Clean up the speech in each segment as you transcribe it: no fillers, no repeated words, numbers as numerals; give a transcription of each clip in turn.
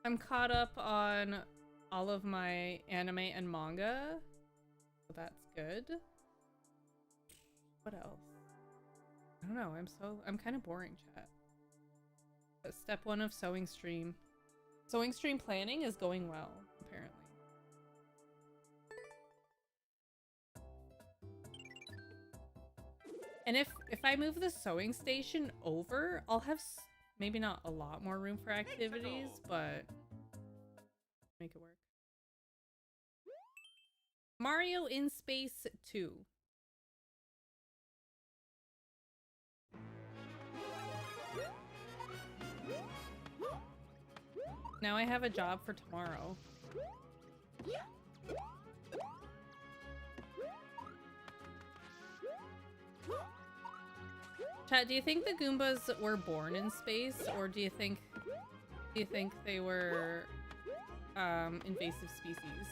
I'm caught up on all of my anime and manga, so that's good. What else? I don't know. I'm kind of boring, chat. But step 1 of sewing stream. Sewing stream planning is going well, apparently. And if I move the sewing station over, I'll have maybe not a lot more room for activities, but make it work. Mario in Space 2. Now I have a job for tomorrow. Chat, do you think the Goombas were born in space, or do you think they were invasive species?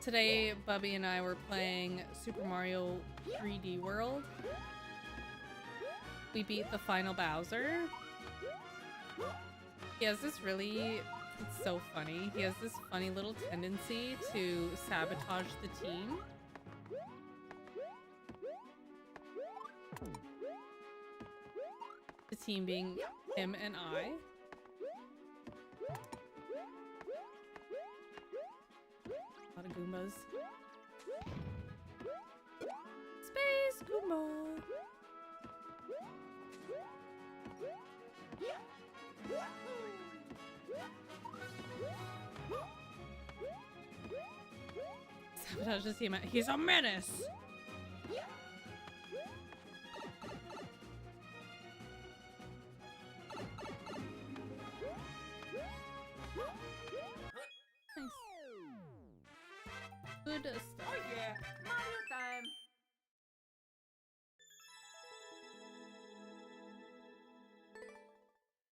Today, Bubby and I were playing Super Mario 3D World. We beat the final Bowser. He has this really, it's so funny. He has this funny little tendency to sabotage the team. The team being him and I. A lot of Goombas. Space Goomba! Sabotage the team. He's a menace! Good stuff. Oh yeah, Mario time.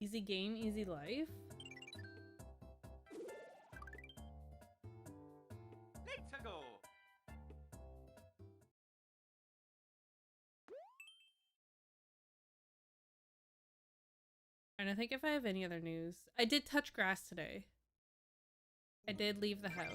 Easy game, easy life. Let's go. And I think if I have any other news. I did touch grass today. I did leave the house.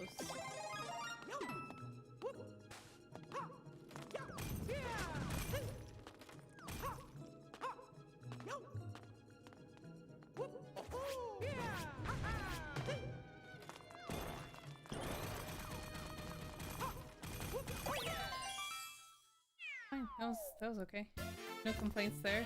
Fine, that was okay. No complaints there.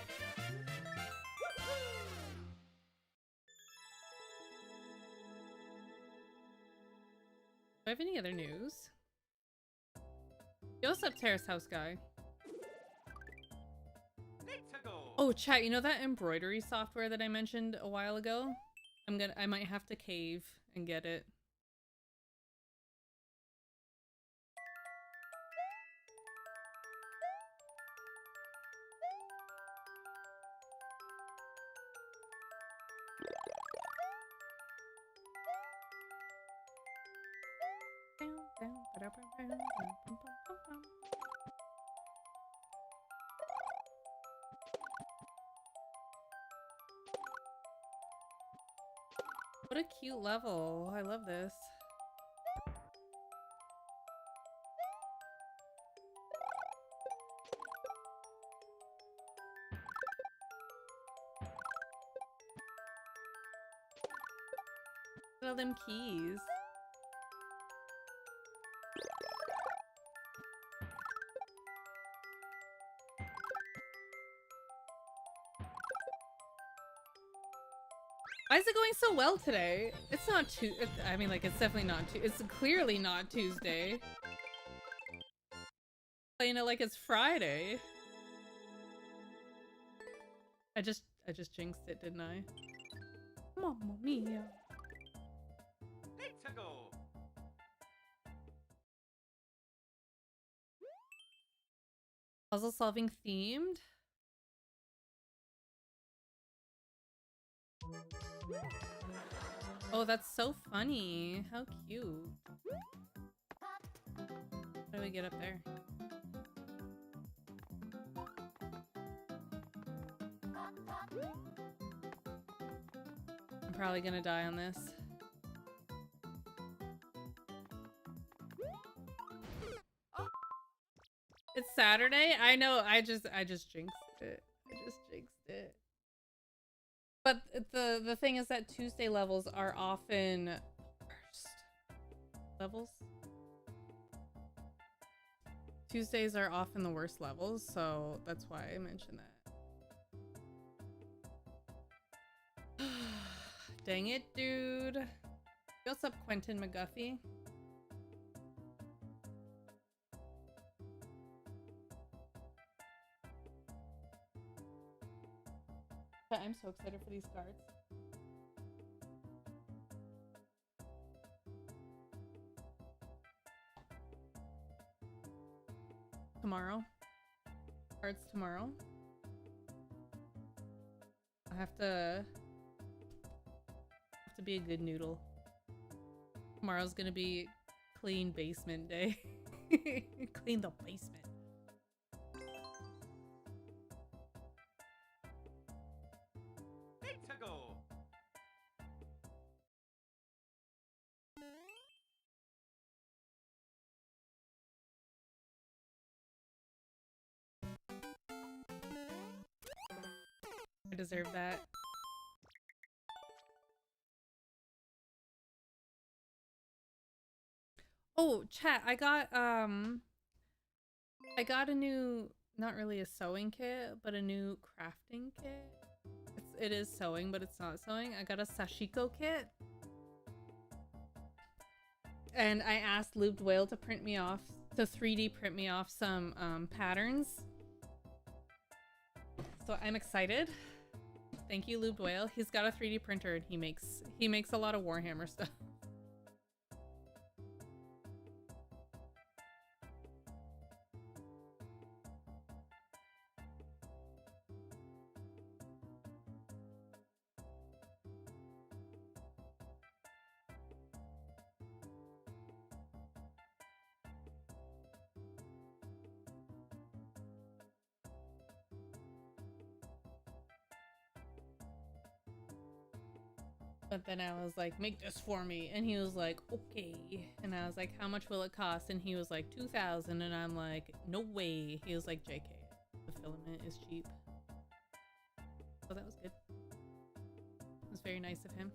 Do I have any other news? Yo, what's up, Terrace House guy? Let's go. Oh, chat, you know that embroidery software that I mentioned a while ago? I might have to cave and get it. What a cute level. I love this. Look at all them keys. Why is it going so well today? It's not I mean, like, it's definitely not it's clearly not Tuesday. Playing it like it's Friday. I just jinxed it, didn't I? Mamma mia. Let's go. Puzzle solving themed? Oh, that's so funny. How cute. How do we get up there? I'm probably gonna die on this. It's Saturday? I know, I just jinxed it. I just jinxed it. But the thing is that Tuesday levels are often worst. Levels? Tuesdays are often the worst levels, so that's why I mentioned that. Dang it, dude. What's up, Quentin McGuffey? I'm so excited for these cards. Tomorrow. Cards tomorrow. I have to be a good noodle. Tomorrow's gonna be clean basement day. Clean the basement. Need to go. I deserve that. Oh, chat, I got a new, not really a sewing kit, but a new crafting kit. It is sewing, but it's not sewing. I got a Sashiko kit. And I asked Lubed Whale to 3D print me off some patterns. So I'm excited. Thank you, Lubed Whale. He's got a 3D printer and he makes a lot of Warhammer stuff. But then I was like, make this for me. And he was like, okay. And I was like, how much will it cost? And he was like, 2,000. And I'm like, no way. He was like, JK, the filament is cheap. So that was good. It was very nice of him.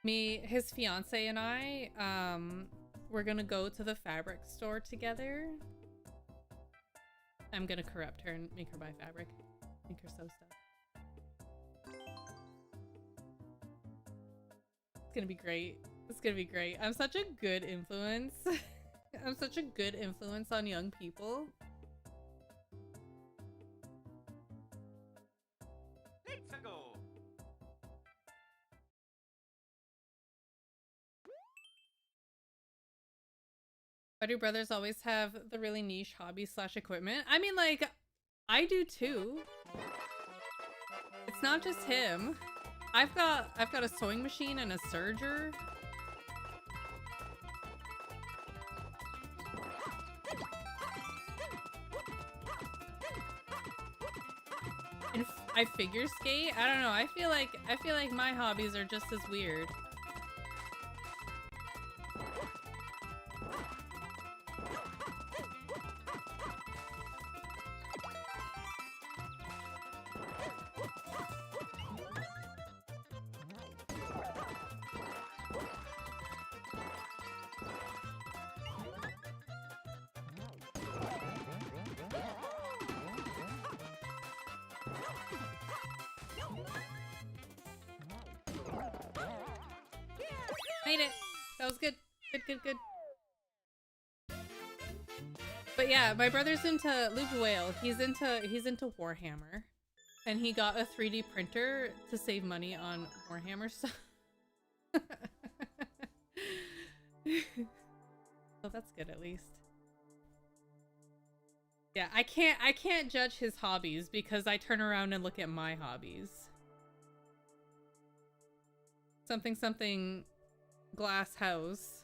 His fiance and I, we're gonna go to the fabric store together. I'm gonna corrupt her and make her buy fabric. Make her sew stuff. It's gonna be great. It's gonna be great. I'm such a good influence. I'm such a good influence on young people. Need to go. Why do brothers always have the really niche hobby / equipment? I mean, like, I do too. It's not just him. I've got a sewing machine and a serger. And I figure skate. I don't know. I feel like my hobbies are just as weird. Made it. That was good. Good. But yeah, my brother's into Lubed Whale. He's into Warhammer. And he got a 3D printer to save money on Warhammer stuff. So that's good at least. Yeah, I can't judge his hobbies because I turn around and look at my hobbies. Something glass house.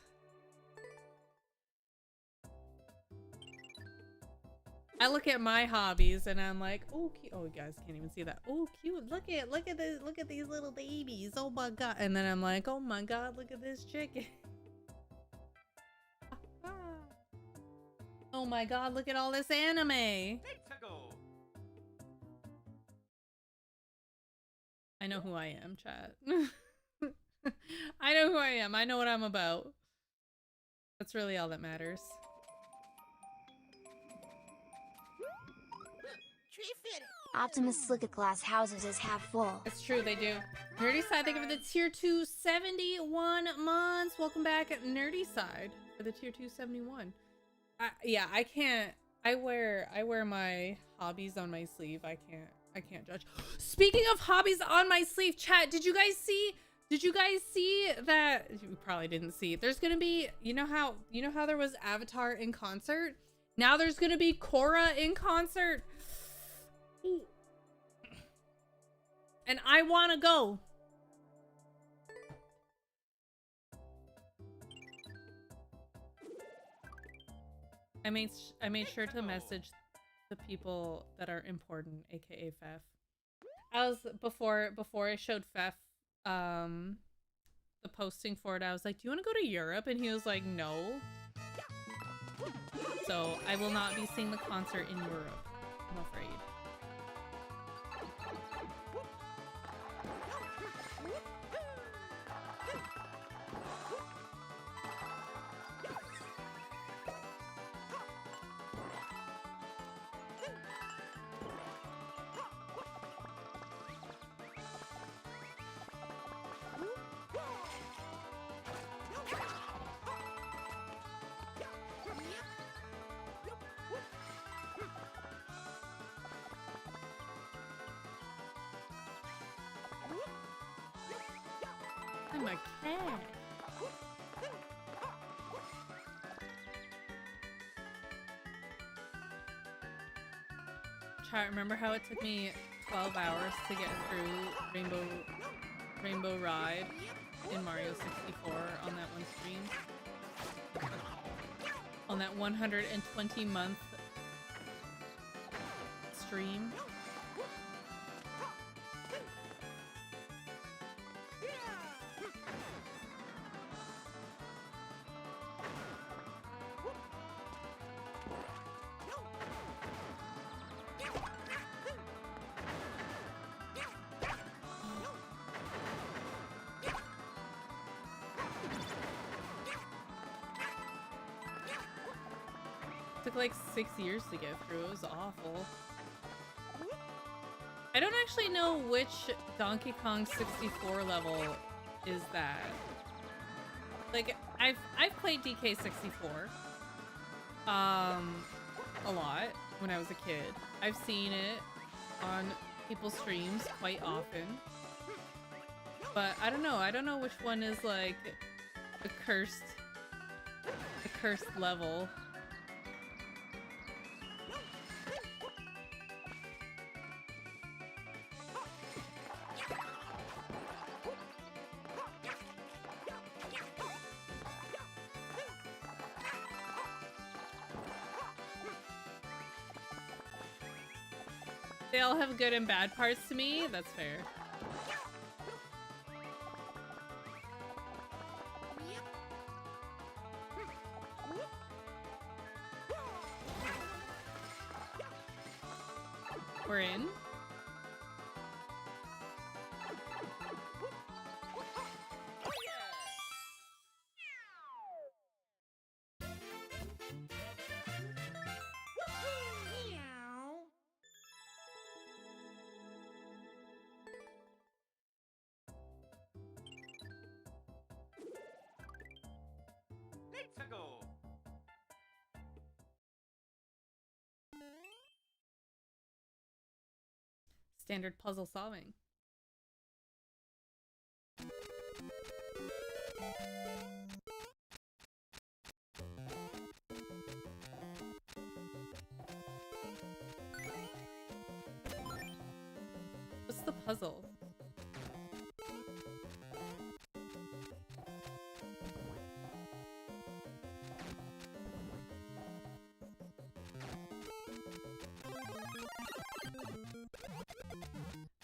I look at my hobbies and I'm like, oh cute. Oh, you guys can't even see that. Oh, cute. Look at this. Look at these little babies. Oh my god. And then I'm like, oh my god, look at this chicken. Oh my god, look at all this anime. Let's-a-go. I know who I am, chat. I know who I am. I know what I'm about. That's really all that matters. Optimus look at glass houses as half full. It's true, they do. Nerdy Side, thank you for the tier 2 71 months. Welcome back at Nerdy Side for the tier 2 71. Yeah, I can't. I wear my hobbies on my sleeve. I can't judge. Speaking of hobbies on my sleeve, chat, did you guys see that? You probably didn't see. There's gonna be, you know how there was Avatar in concert? Now there's gonna be Korra in concert. Ooh. And I want to go. I made sure to message the people that are important, aka Fef. I was before I showed Fef the posting for it, I was like, do you want to go to Europe? And he was like, no. So I will not be seeing the concert in Europe, I'm afraid. I'm a cat. Chat, remember how it took me 12 hours to get through Rainbow Ride in Mario 64 on that one stream? On that 120-month stream? Took like 6 years to get through. It was awful. I don't actually know which Donkey Kong 64 level is that. Like, I've played DK64 a lot when I was a kid. I've seen it on people's streams quite often. But I don't know which one is like the cursed level. They all have good and bad parts to me. That's fair. We're in. Let's-a-go. Standard puzzle solving. the puzzle?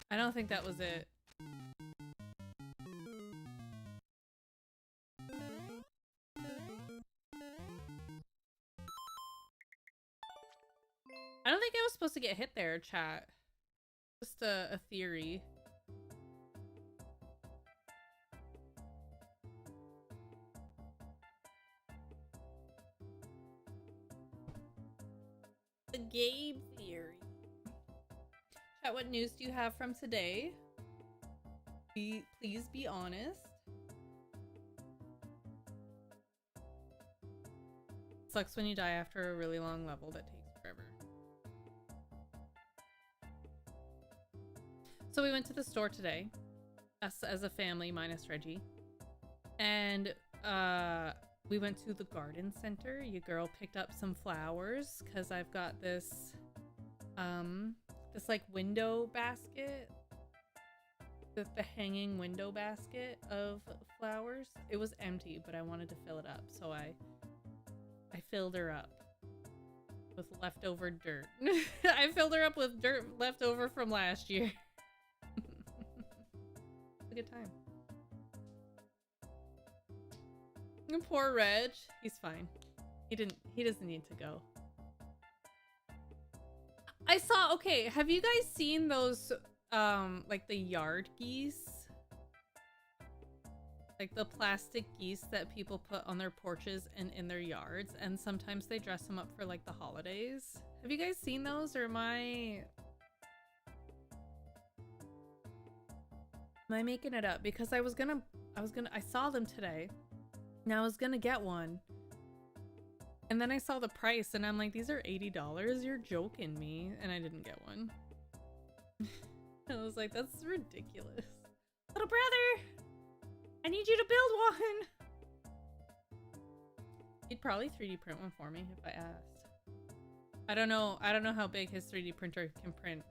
I don't think that was it. I don't think I was supposed to get hit there, chat. Just a theory. The game theory. Chat, what news do you have from today? Please be honest. Sucks when you die after a really long level that takes forever. So we went to the store today, us as a family minus Reggie, and we went to the garden center. Your girl picked up some flowers because I've got this this like window basket, the hanging window basket of flowers. It was empty, but I wanted to fill it up, so I filled her up with leftover dirt. I filled her up with dirt left over from last year. A good time. And poor Reg. He's fine. He doesn't need to go. I saw, okay, have you guys seen those like the yard geese? Like the plastic geese that people put on their porches and in their yards, and sometimes they dress them up for like the holidays. Have you guys seen those, or am I making it up? Because I saw them today. Now I was gonna get one. And then I saw the price and I'm like, these are $80? You're joking me. And I didn't get one. I was like, that's ridiculous. Little brother, I need you to build one. He'd probably 3D print one for me if I asked. I don't know how big his 3D printer can print.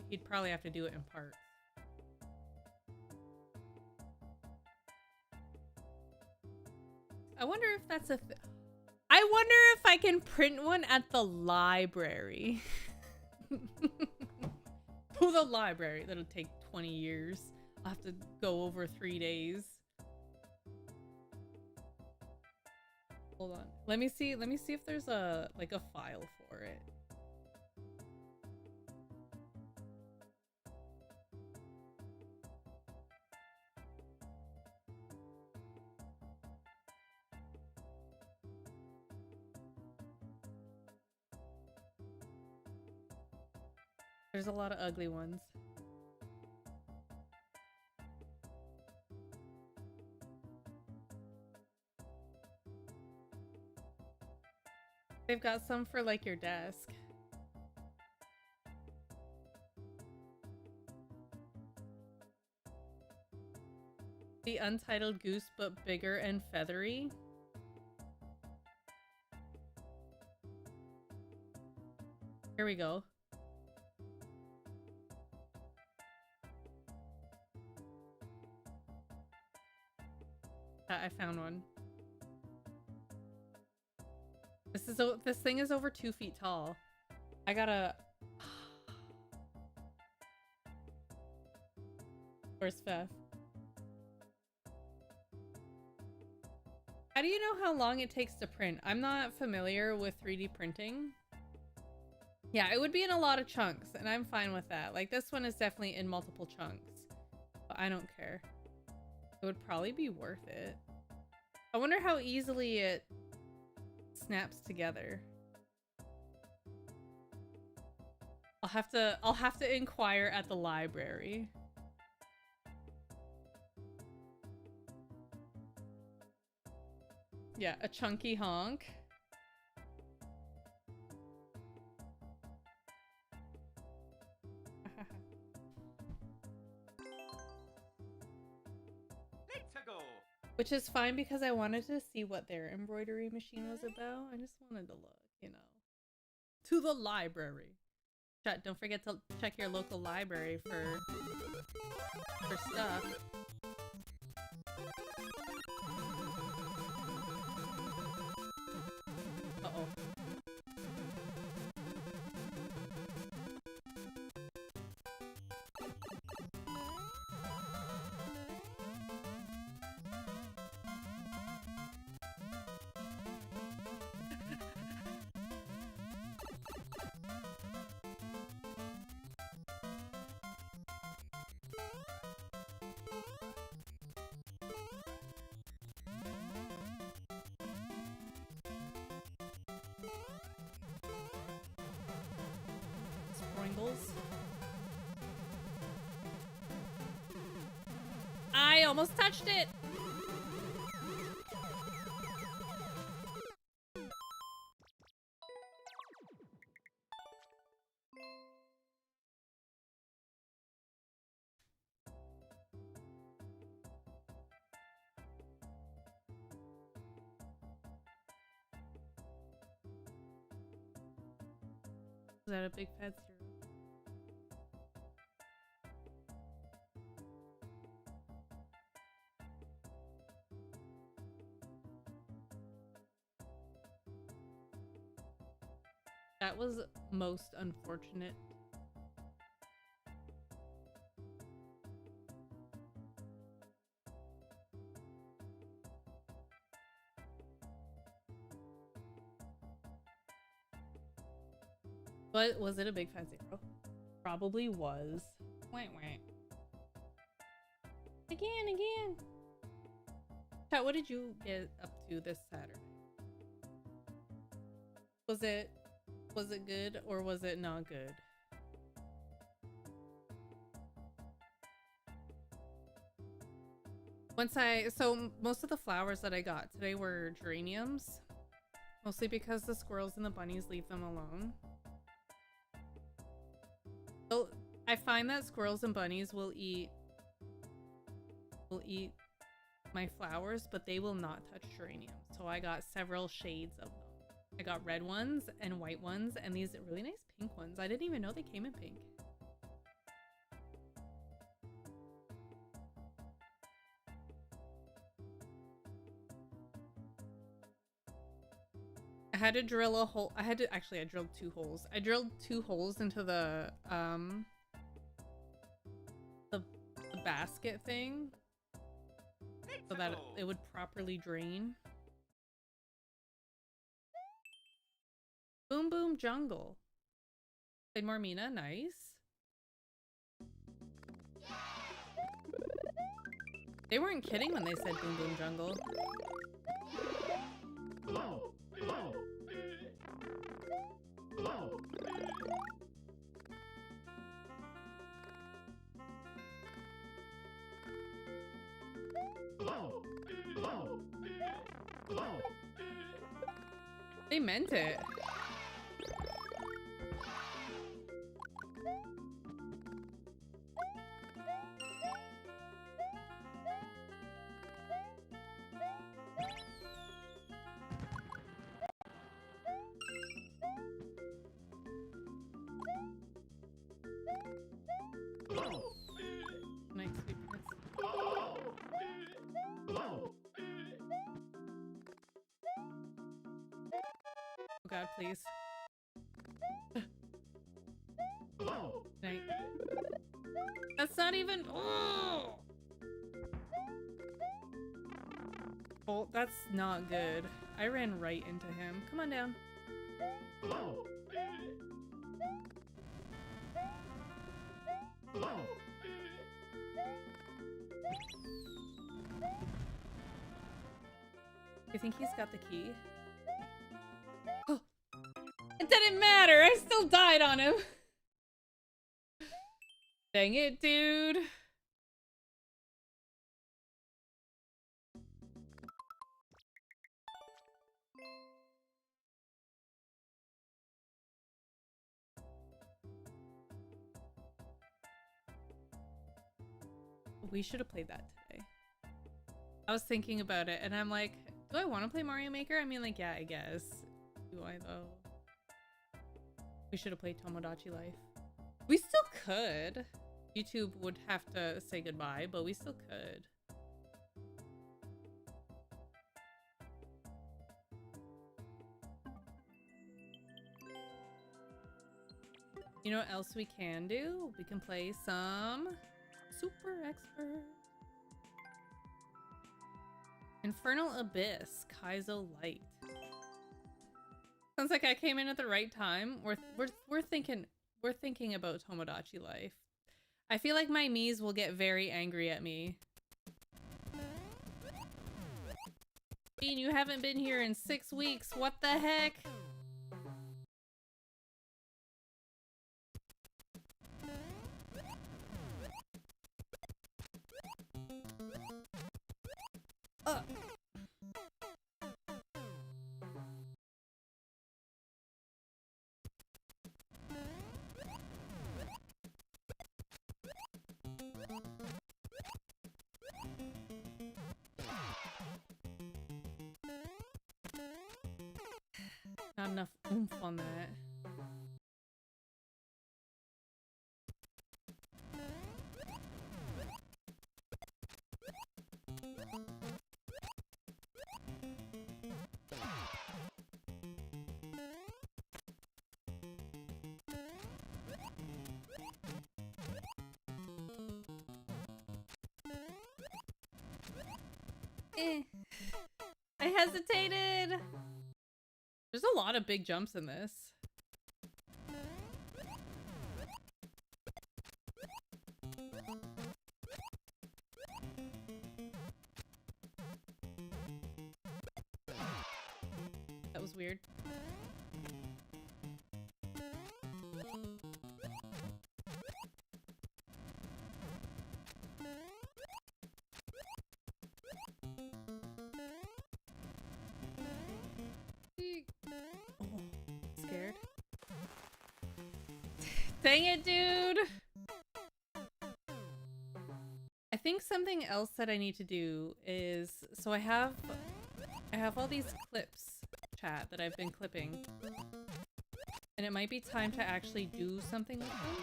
He'd probably have to do it in parts. I wonder if that's a I wonder if I can print one at the library. To the library. That'll take 20 years. I'll have to go over 3 days. Hold on. Let me see if there's a file for it. There's a lot of ugly ones. They've got some for like your desk. The Untitled Goose, but bigger and feathery. Here we go. I found one. This thing is over 2 feet tall. I gotta. Where's Fef? How do you know how long it takes to print? I'm not familiar with 3D printing. Yeah, it would be in a lot of chunks, and I'm fine with that. Like, this one is definitely in multiple chunks. But I don't care. It would probably be worth it. I wonder how easily it snaps together. I'll have to inquire at the library. Yeah, a chunky honk. Which is fine because I wanted to see what their embroidery machine was about. I just wanted to look, you know. To the library. Chat, don't forget to check your local library for stuff. Uh-oh. Sprinkles. I almost touched it! Is that a big fat zero? That was most unfortunate. But was it a big fat zero? Probably was. Wait. Again. Chat, what did you get up to this Saturday? Was it good or was it not good? So most of the flowers that I got today were geraniums, mostly because the squirrels and the bunnies leave them alone. So I find that squirrels and bunnies will eat my flowers, but they will not touch geraniums. So I got several shades of them. I got red ones and white ones and these really nice pink ones. I didn't even know they came in pink. I had to drill a hole. I drilled 2 holes. I drilled 2 holes into the basket thing so that it would properly drain. Boom Boom Jungle. Played more Mina, nice. They weren't kidding when they said Boom Boom Jungle. They meant it. Nice sweetness. Oh god, please. Night. That's not even. Oh, that's not good. I ran right into him. Come on down. You think he's got the key? Oh, it didn't matter! I still died on him! Dang it, dude! We should have played that today. I was thinking about it and I'm like, do I want to play Mario Maker? I mean, like, yeah, I guess. Do I though? We should have played Tomodachi Life. We still could. YouTube would have to say goodbye, but we still could. You know what else we can do? We can play some Super Expert. Infernal Abyss, Kaizo Light. Sounds like I came in at the right time. We're thinking about Tomodachi Life. I feel like my Miis will get very angry at me. Bean, you haven't been here in 6 weeks. What the heck? Not enough oomph on that. I hesitated. There's a lot of big jumps in this. That was weird. Scared. Dang it, dude! I think something else that I need to do is, so I have all these clips, chat, that I've been clipping. And it might be time to actually do something with them.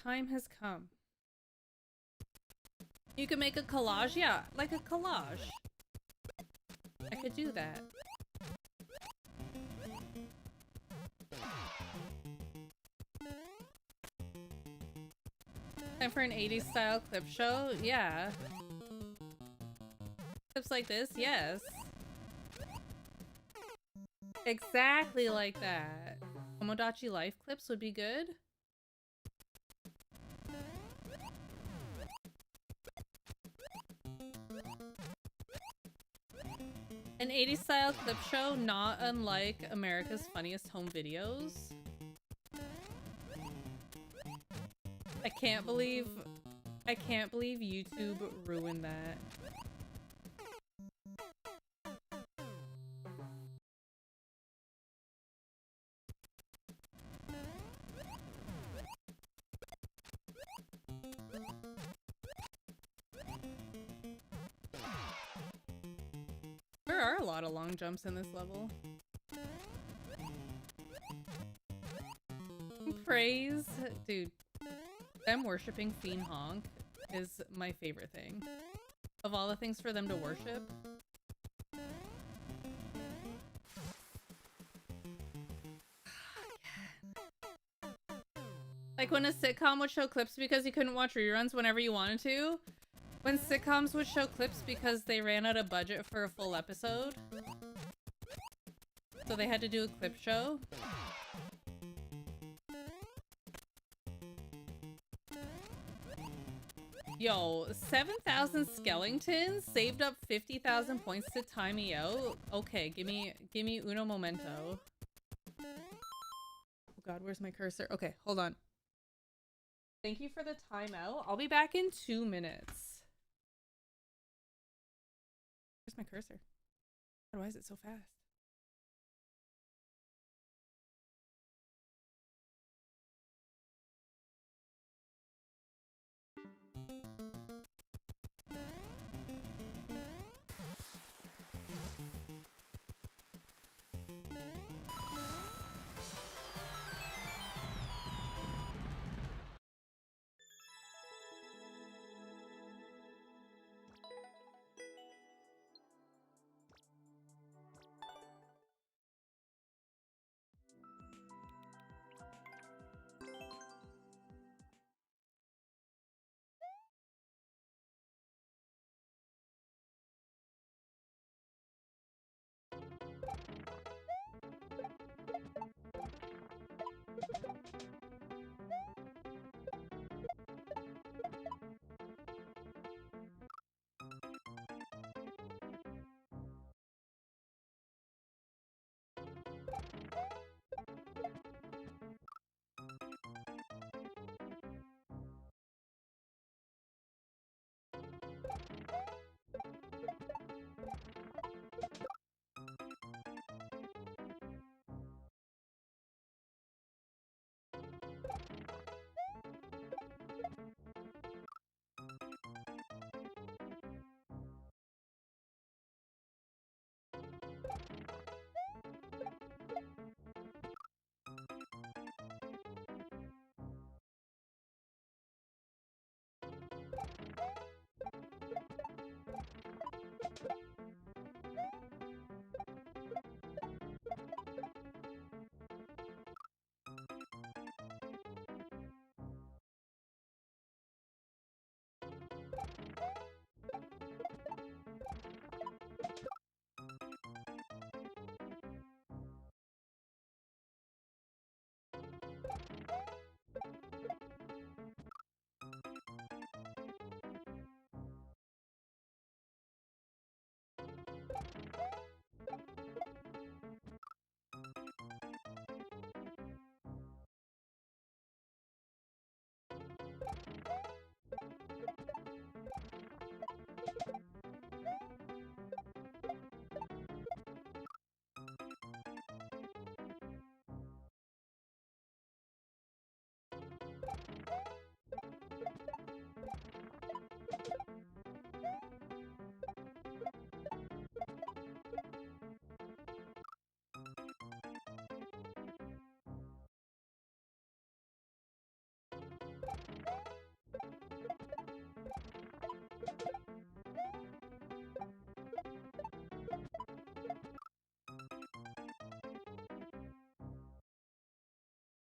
Time has come. You can make a collage? Yeah, like a collage. I could do that. Time for an 80s style clip show? Yeah. Clips like this? Yes. Exactly like that. Tomodachi Life clips would be good. An 80s style clip show, not unlike America's Funniest Home Videos. I can't believe YouTube ruined that. There are a lot of long jumps in this level. Praise, dude. Them worshipping Fiend Honk is my favorite thing. Of all the things for them to worship. Like when a sitcom would show clips because you couldn't watch reruns whenever you wanted to. When sitcoms would show clips because they ran out of budget for a full episode. So they had to do a clip show. Yo, 7,000 skeletons saved up 50,000 points to time me out. Okay, give me uno momento. Oh god, where's my cursor? Okay, hold on. Thank you for the timeout. I'll be back in 2 minutes. Where's my cursor? Why is it so fast?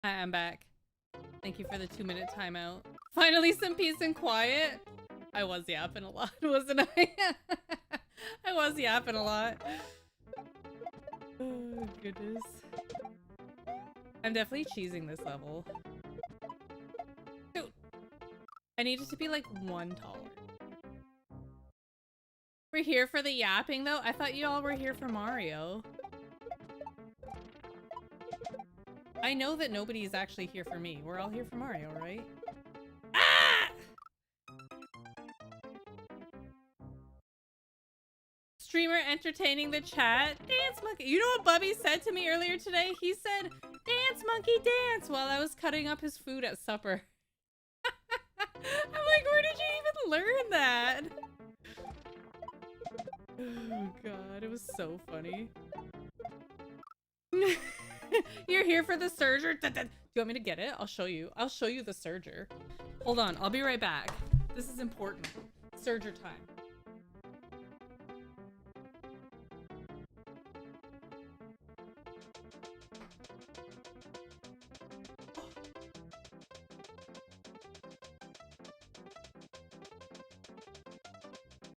Hi, I'm back. Thank you for the 2-minute timeout. Finally some peace and quiet. I was yapping a lot, wasn't I? I was yapping a lot. Oh, goodness. I'm definitely cheesing this level. Dude, I need it to be like 1 taller. We're here for the yapping, though? I thought you all were here for Mario. I know that nobody is actually here for me. We're all here for Mario, right? Ah! Streamer entertaining the chat. Dance monkey. You know what Bubby said to me earlier today? He said, dance monkey dance, while I was cutting up his food at supper. I'm like, where did you even learn that? Oh god, it was so funny. You're here for the Surger? Do you want me to get it? I'll show you. I'll show you the Surger. Hold on, I'll be right back. This is important. Surger time.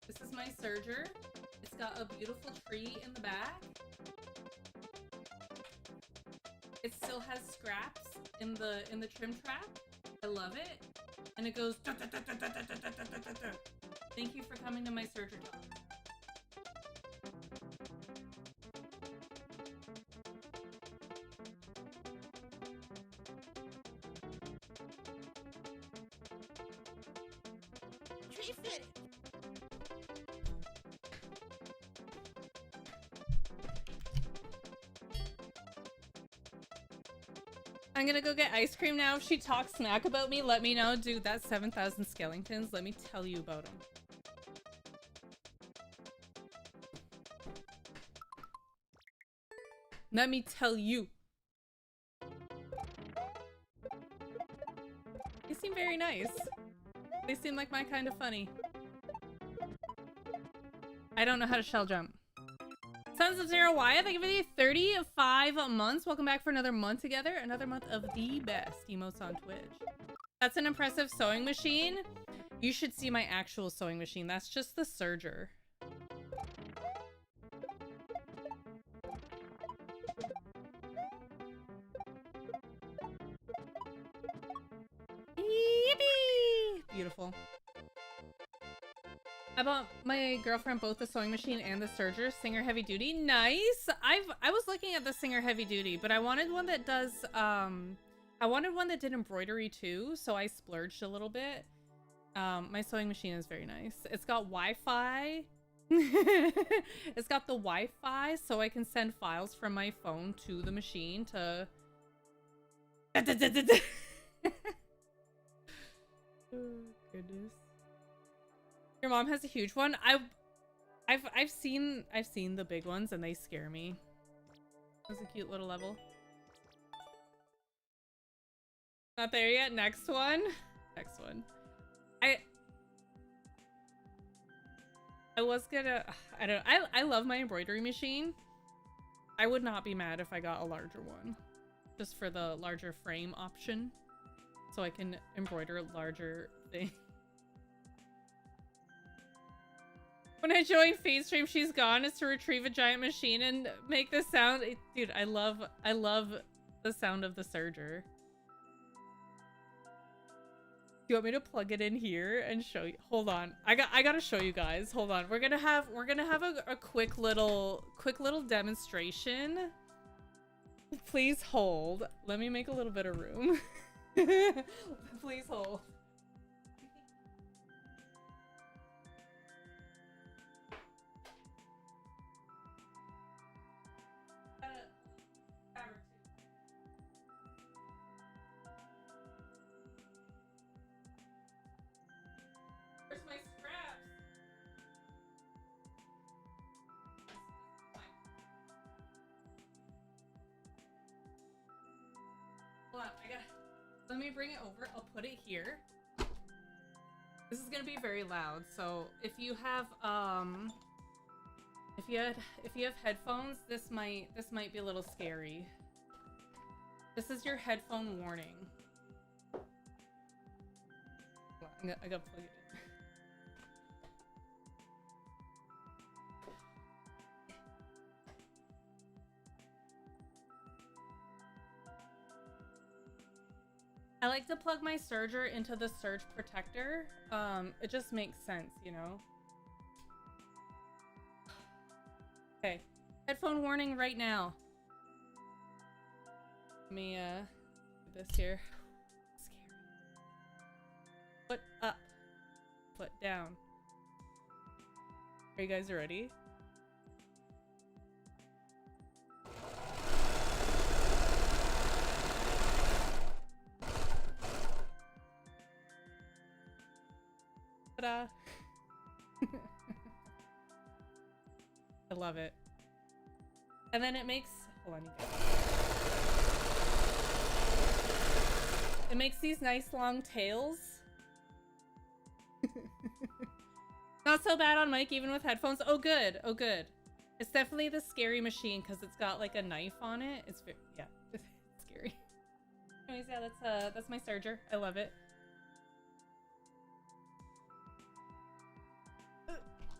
This is my Surger. It's got a beautiful tree in the back. It still has scraps in the trim trap. I love it. And it goes. Thank you for coming to my Surger talk. Tree fitting. I'm gonna go get ice cream now. If she talks smack about me, let me know. Dude, that's 7,000 skeletons. Let me tell you about them. Let me tell you. They seem very nice. They seem like my kind of funny. I don't know how to shell jump. Sons of Zero Wyatt, thank you for the 35 months. Welcome back for another month together. Another month of the best emotes on Twitch. That's an impressive sewing machine. You should see my actual sewing machine. That's just the Surger. Yippee! Beautiful. I bought my girlfriend both the sewing machine and the Surger. Singer Heavy Duty. Nice! I was looking at the Singer Heavy Duty, but I wanted one that does, I wanted one that did embroidery too, so I splurged a little bit. My sewing machine is very nice. It's got Wi-Fi. It's got the Wi-Fi, so I can send files from my phone to the machine to... Oh, goodness. Your mom has a huge one. I've seen the big ones and they scare me. That was a cute little level. Not there yet. Next one. Next one. I was gonna, I don't know. I love my embroidery machine. I would not be mad if I got a larger one. Just for the larger frame option. So I can embroider larger things. When I join Feedstream, she's gone is to retrieve a giant machine and make the sound. Dude, I love the sound of the Surger. Do you want me to plug it in here and show you? Hold on. I gotta show you guys. Hold on. We're gonna have a quick little demonstration. Please hold. Let me make a little bit of room. Please hold. Where's my scraps? Hold on, let me bring it over. I'll put it here. This is gonna be very loud, so if you have headphones, this might be a little scary. This is your headphone warning. I gotta plug it in. I like to plug my Surger into the Surge Protector. It just makes sense, you know? Okay. Headphone warning right now. Let me, do this here. Scary. Foot up. Foot down. Are you guys ready? Ta-da! I love it. And then it makes... Hold on, you guys. It makes these nice long tails. Not so bad on mic, even with headphones. Oh, good. Oh, good. It's definitely the scary machine because it's got like a knife on it. It's very... Yeah, it's scary. Anyways, yeah, that's my Surger. I love it.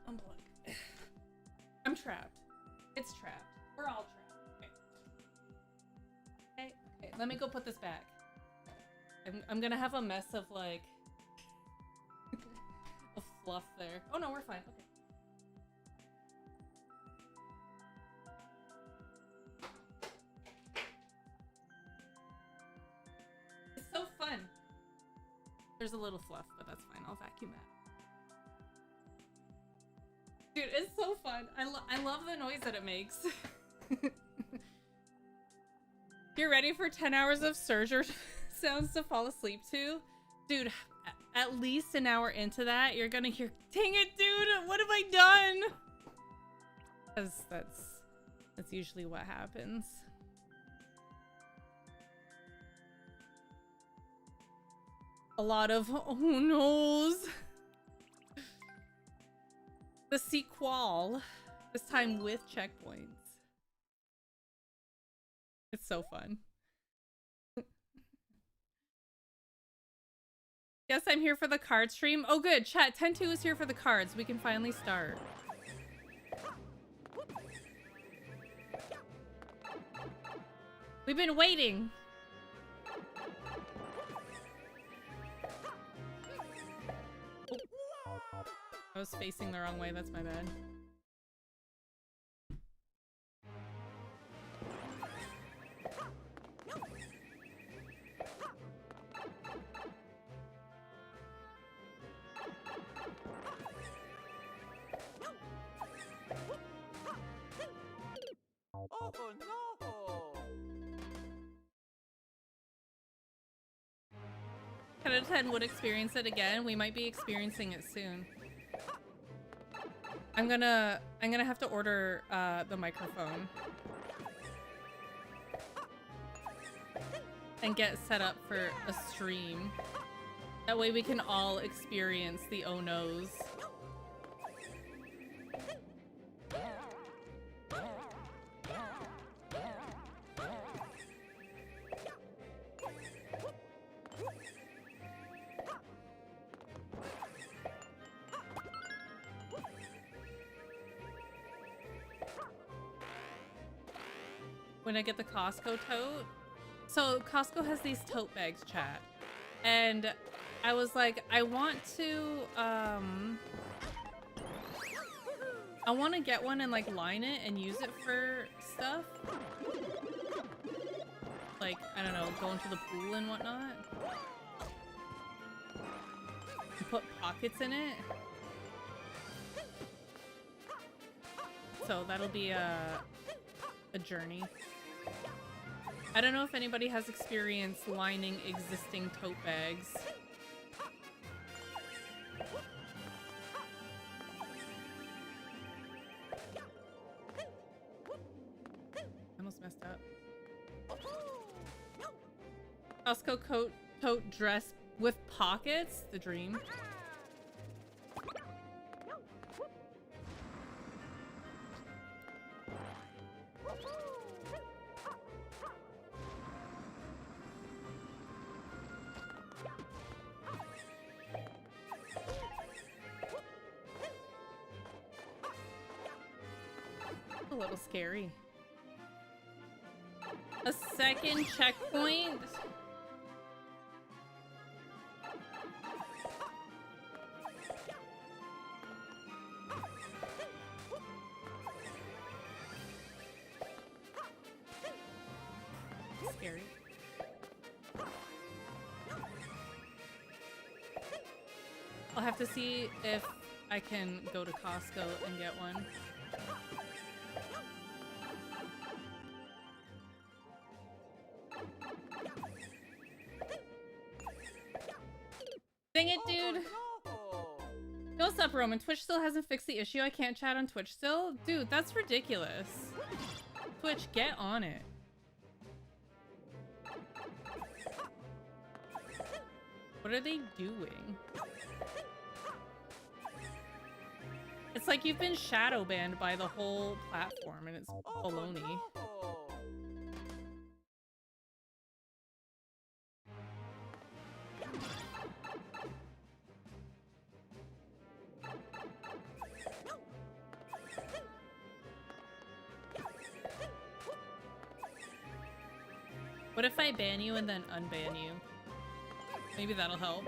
Unplug. I'm trapped. It's trapped. We're all trapped. Okay. Okay. Let me go put this back. I'm gonna have a mess of like of fluff there. Oh no, we're fine. Okay. It's so fun. There's a little fluff, but that's fine. I'll vacuum that. Dude, it's so fun. I love the noise that it makes. You're ready for 10 hours of Surger sounds to fall asleep to? Dude, at least an hour into that, you're gonna hear, dang it, dude, what have I done? Because that's usually what happens. A lot of, oh no's. The sequel, this time with checkpoints. It's so fun. Yes, I'm here for the card stream. Oh good, chat, 10-2 is here for the cards. We can finally start. We've been waiting. I was facing the wrong way, that's my bad. Oh no! 10 out of 10 would experience it again. We might be experiencing it soon. I'm gonna have to order the microphone and get set up for a stream. That way we can all experience the oh no's. When I get the Costco tote. So Costco has these tote bags, chat. And I was like, I want to get one and like line it and use it for stuff. Like, I don't know, going to the pool and whatnot. And put pockets in it. So that'll be a journey. I don't know if anybody has experience lining existing tote bags. I almost messed up. Costco tote dress with pockets? The dream. little scary. A second checkpoint? Scary. I'll have to see if I can go to Costco and get one. Dang it, dude. Yo, what's up, Roman? Twitch still hasn't fixed the issue. I can't chat on Twitch still? Dude, that's ridiculous. Twitch, get on it. What are they doing? It's like you've been shadow banned by the whole platform and it's baloney. What if I ban you and then unban you? Maybe that'll help.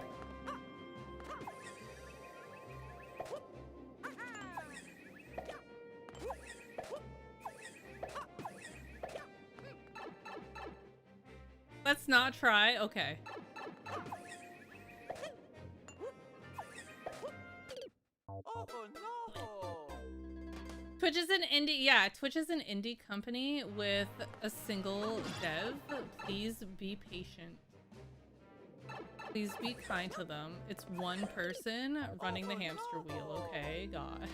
Let's not try. Okay. Oh no! Twitch is an indie, yeah, Twitch is an indie company with a single dev. Please be patient. Please be kind to them. It's one person running the hamster wheel, okay? God.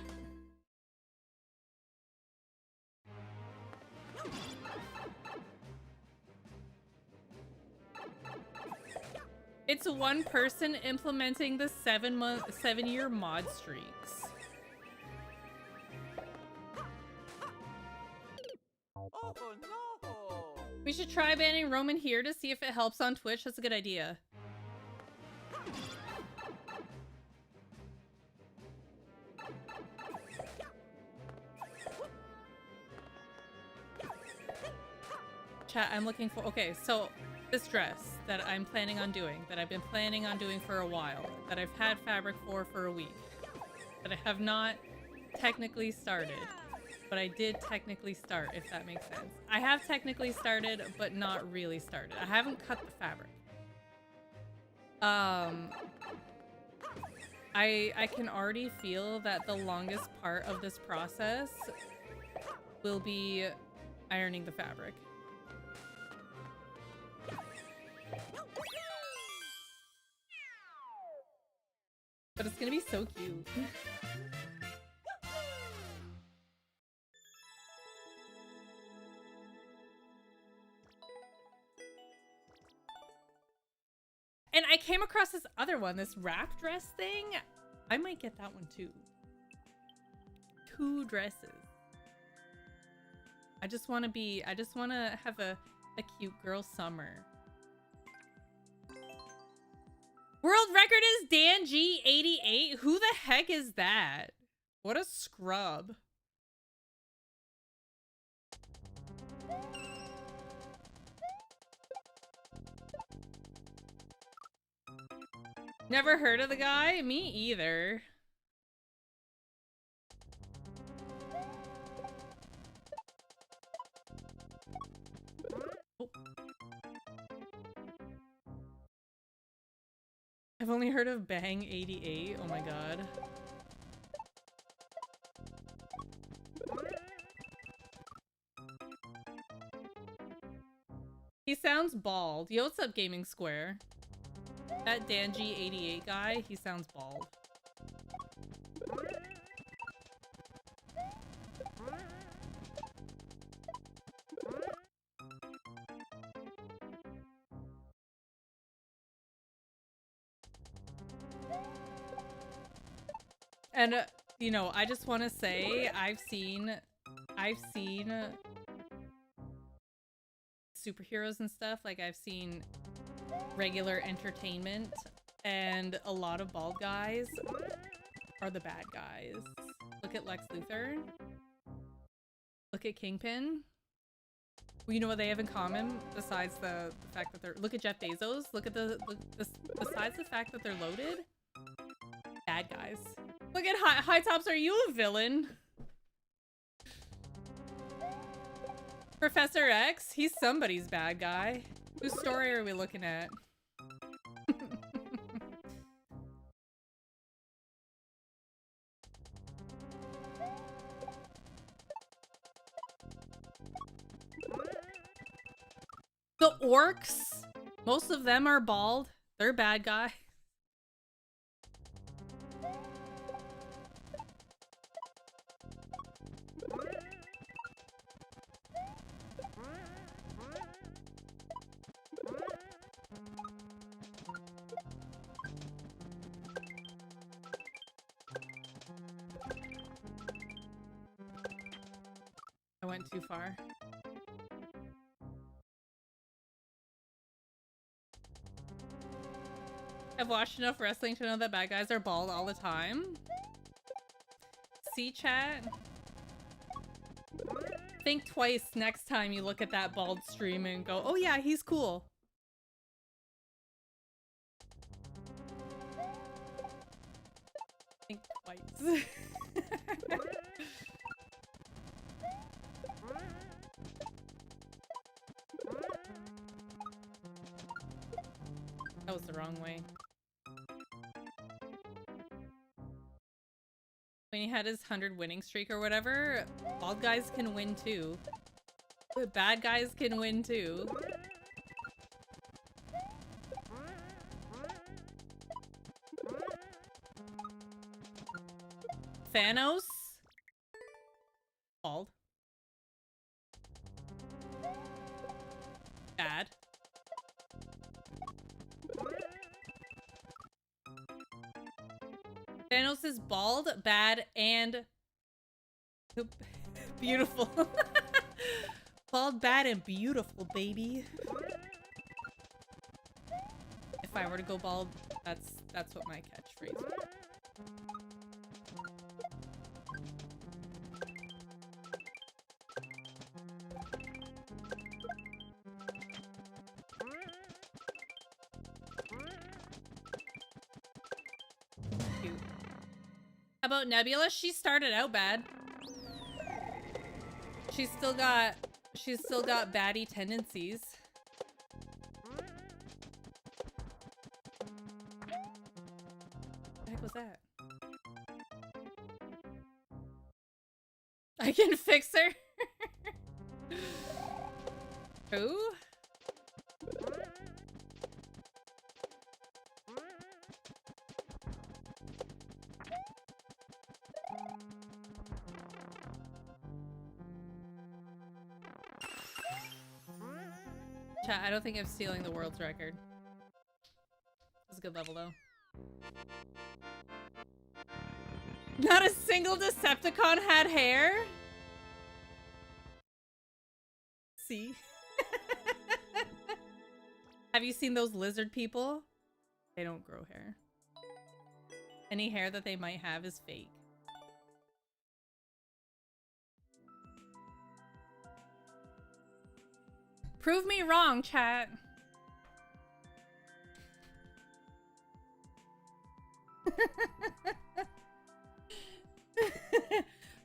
It's one person implementing the 7-year mod streaks. Oh no! We should try banning Roman here to see if it helps on Twitch. That's a good idea. Chat, I'm looking for... Okay, so this dress that I'm planning on doing, that I've been planning on doing for a while, that I've had fabric for a week, that I have not technically started, but I did technically start, if that makes sense. I have technically started, but not really started. I haven't cut the fabric. I can already feel that the longest part of this process will be ironing the fabric. But it's gonna be so cute. And I came across this other one, this wrap dress thing. I might get that one too. 2 dresses. I just want to have a cute girl summer. World record is Dan G88. Who the heck is that? What a scrub. Never heard of the guy? Me either. Oh. I've only heard of Bang 88. Oh my god. He sounds bald. Yo, what's up, Gaming Square? That Danji88 guy, he sounds bald. And, you know, I just want to say, I've seen superheroes and stuff. Like, I've seen regular entertainment, and a lot of bald guys are the bad guys. Look at Lex Luthor. Look at Kingpin. Well, you know what they have in common besides the fact that they're... Look at Jeff Bezos. Look at besides the fact that they're loaded. Bad guys. Look at High Tops. Are you a villain? Professor X? He's somebody's bad guy. Whose story are we looking at? The orcs? Most of them are bald. They're bad guy. I went too far. I've watched enough wrestling to know that bad guys are bald all the time. See, chat? Think twice next time you look at that bald stream and go, oh yeah, he's cool. Think twice. That was the wrong way. When he had his 100 winning streak or whatever, bald guys can win too. But bad guys can win too. Thanos? Bald. Bad. Thanos is bald, bad, and beautiful. Bald, bad, and beautiful, baby. If I were to go bald, that's what my catchphrase would be. About Nebula, she started out bad. She's still got baddie tendencies. What the heck was that? I can fix her. Who? Chat, I don't think I'm stealing the world's record. It was a good level though. Not a single Decepticon had hair? See? Have you seen those lizard people? They don't grow hair. Any hair that they might have is fake. Prove me wrong, chat.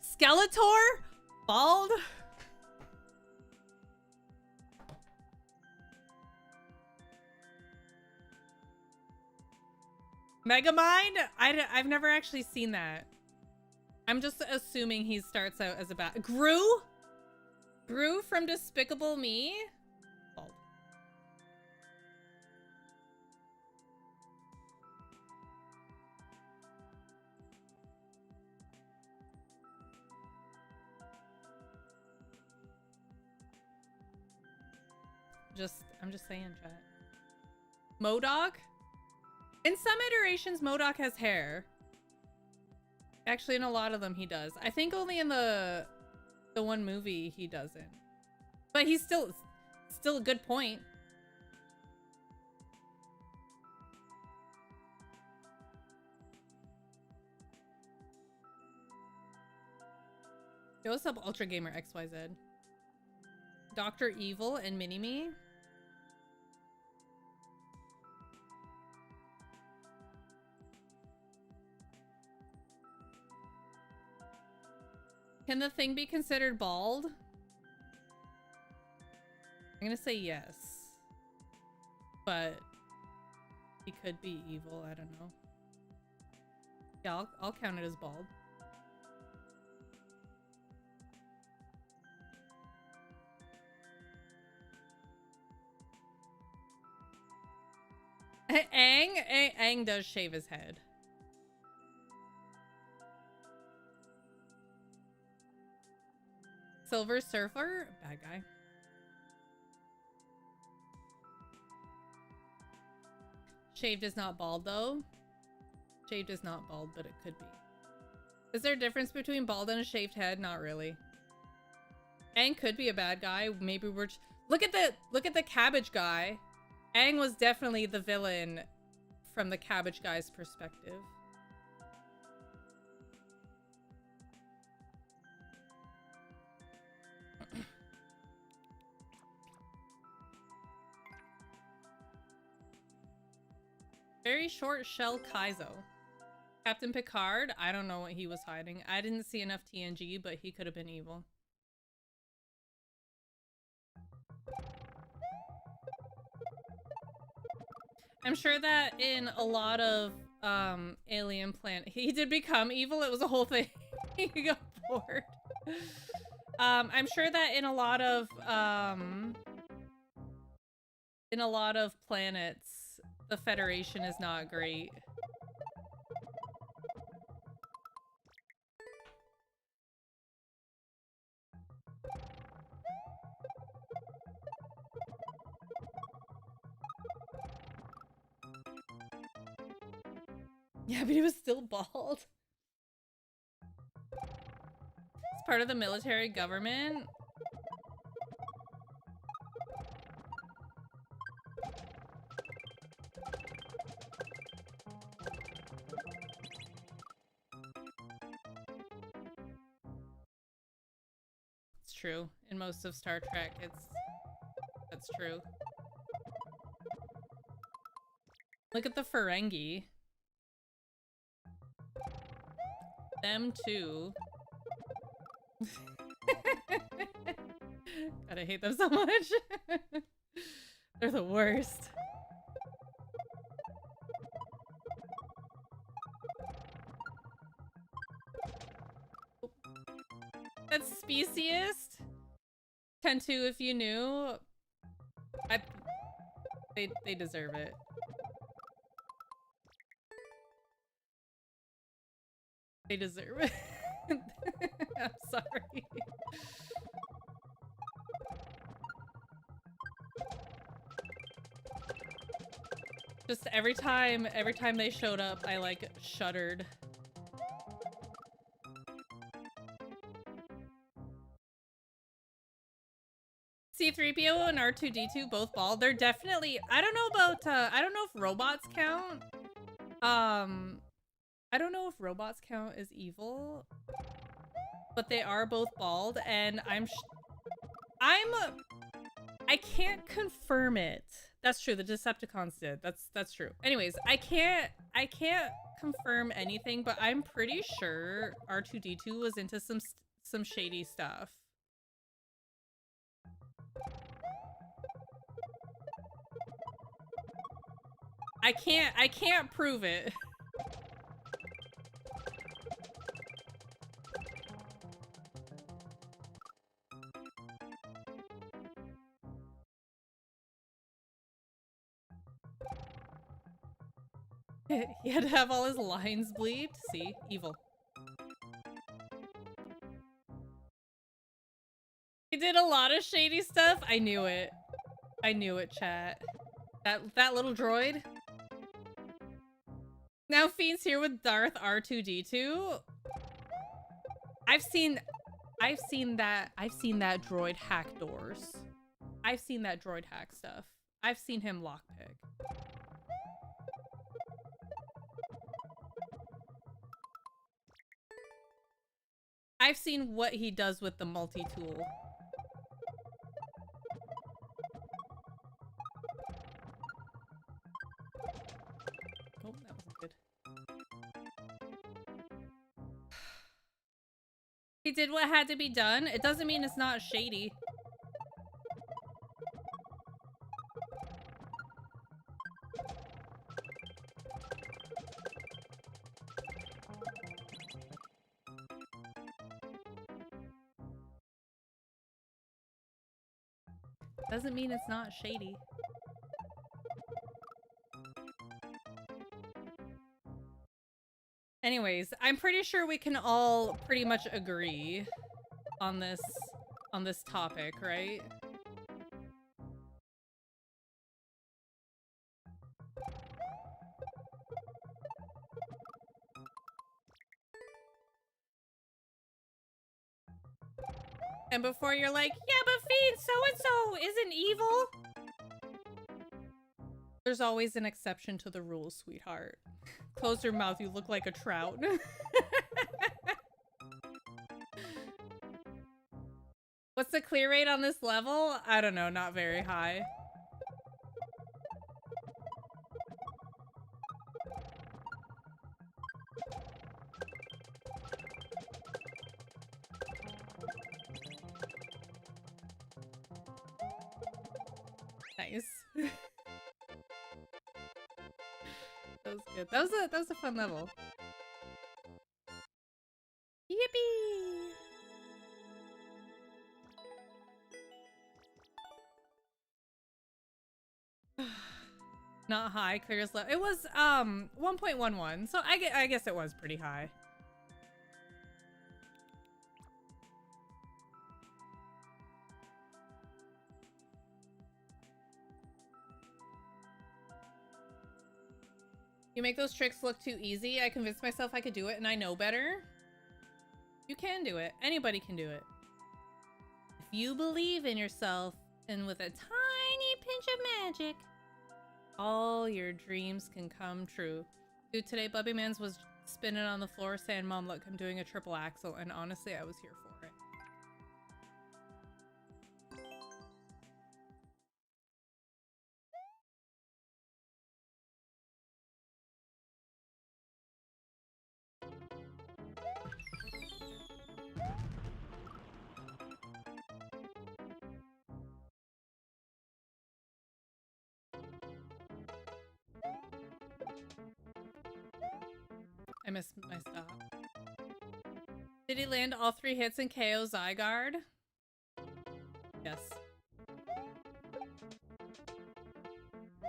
Skeletor? Bald? Megamind? I've never actually seen that. I'm just assuming he starts out as a bad... Gru? Gru from Despicable Me? Bald. I'm just saying, chat. MODOK? In some iterations, MODOK has hair. Actually, in a lot of them, he does. I think only in the one movie he doesn't. But he's still a good point. Yo, what's up, Ultra Gamer XYZ? Dr. Evil and Mini-Me? Can the thing be considered bald? I'm gonna say yes. But he could be evil, I don't know. Yeah, I'll count it as bald. Aang does shave his head. Silver Surfer? Bad guy. Shaved is not bald, though. Shaved is not bald, but it could be. Is there a difference between bald and a shaved head? Not really. Aang could be a bad guy. Maybe we're look at the cabbage guy. Aang was definitely the villain from the cabbage guy's perspective. Very short shell Kaizo. Captain Picard, I don't know what he was hiding. I didn't see enough TNG, but he could have been evil. I'm sure that in a lot of Alien Planet, he did become evil. It was a whole thing. He got bored. I'm sure that in a lot of planets, the Federation is not great. Yeah, but he was still bald. It's part of the military government. It's true. In most of Star Trek, that's true. Look at the Ferengi. Them too. God, I hate them so much. They're the worst. That's speciest. 10-2 if you knew. They deserve it. They deserve it. I'm sorry. Just every time they showed up, I like shuddered. C-3PO and R2-D2 both bald. They're definitely, I don't know about I don't know if robots count. I don't know if robots count as evil, but they are both bald, and I can't confirm it. That's true. The Decepticons did. That's true. Anyways, I can't confirm anything, but I'm pretty sure R2-D2 was into some shady stuff. I can't prove it. He had to have all his lines bleeped. See? Evil. He did a lot of shady stuff. I knew it. I knew it, chat. That little droid. Now Fiend's here with Darth R2-D2. I've seen that droid hack doors. I've seen that droid hack stuff. I've seen him lockpick. I've seen what he does with the multi-tool. Oh, that wasn't good. He did what had to be done. It doesn't mean it's not shady. Doesn't mean it's not shady. Anyways, I'm pretty sure we can all pretty much agree on this topic, right? And before you're like, yeah, but Fiend so-and-so isn't evil. There's always an exception to the rule, sweetheart. Close your mouth, you look like a trout. What's the clear rate on this level? I don't know, not very high. Nice. That was good. That was a fun level. Yippee! Not high, clear as low. It was 1.11, so I guess it was pretty high. You make those tricks look too easy. I convinced myself I could do it and I know better. You can do it. Anybody can do it. If you believe in yourself and with a tiny pinch of magic, all your dreams can come true. Dude, today Bubby Mans was spinning on the floor saying, Mom, look, I'm doing a triple axel. And honestly, I was here for it. I missed my stop. Did he land all 3 hits in KO Zygarde? Yes.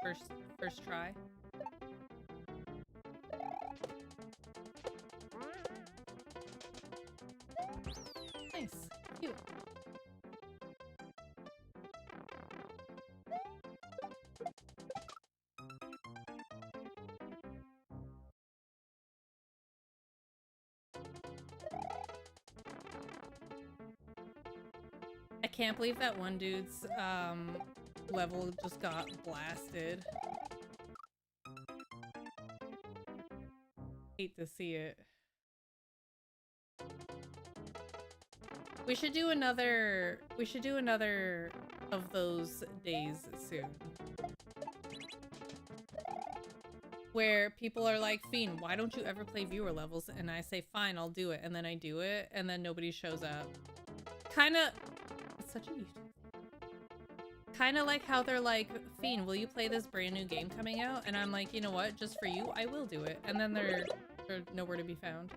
First try. Nice. Cute. I can't believe that one dude's level just got blasted. Hate to see it. We should do another of those days soon. Where people are like, Fiend, why don't you ever play viewer levels? And I say, fine, I'll do it. And then I do it, and then nobody shows up. Kinda, it's such a YouTube. Kinda like how they're like, Fiend, will you play this brand new game coming out? And I'm like, you know what? Just for you, I will do it. And then they're nowhere to be found.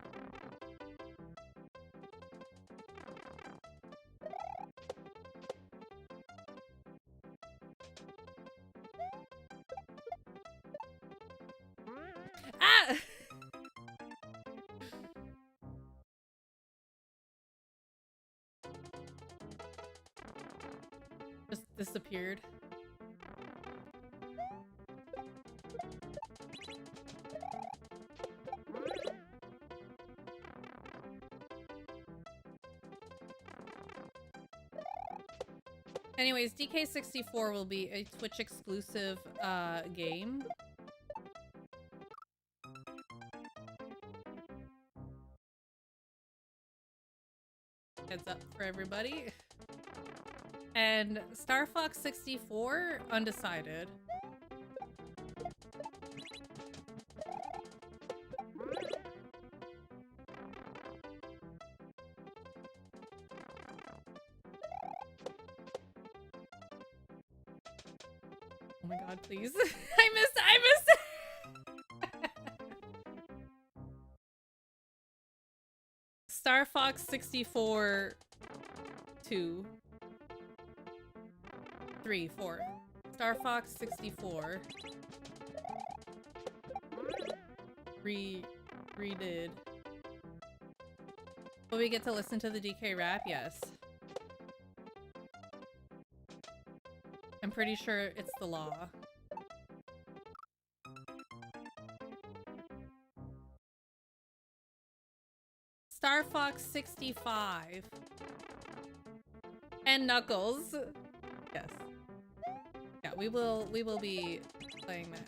Ah! Just disappeared. Anyways, DK64 will be a Twitch exclusive game. Heads up for everybody. And Star Fox 64, undecided. Oh my god, please. I missed it. Star Fox 64 2 3 4. Star Fox 64 redid. Will we get to listen to the DK rap? Yes. I'm pretty sure it's the law. Star Fox 65. And Knuckles. Yes. Yeah, we will be playing that.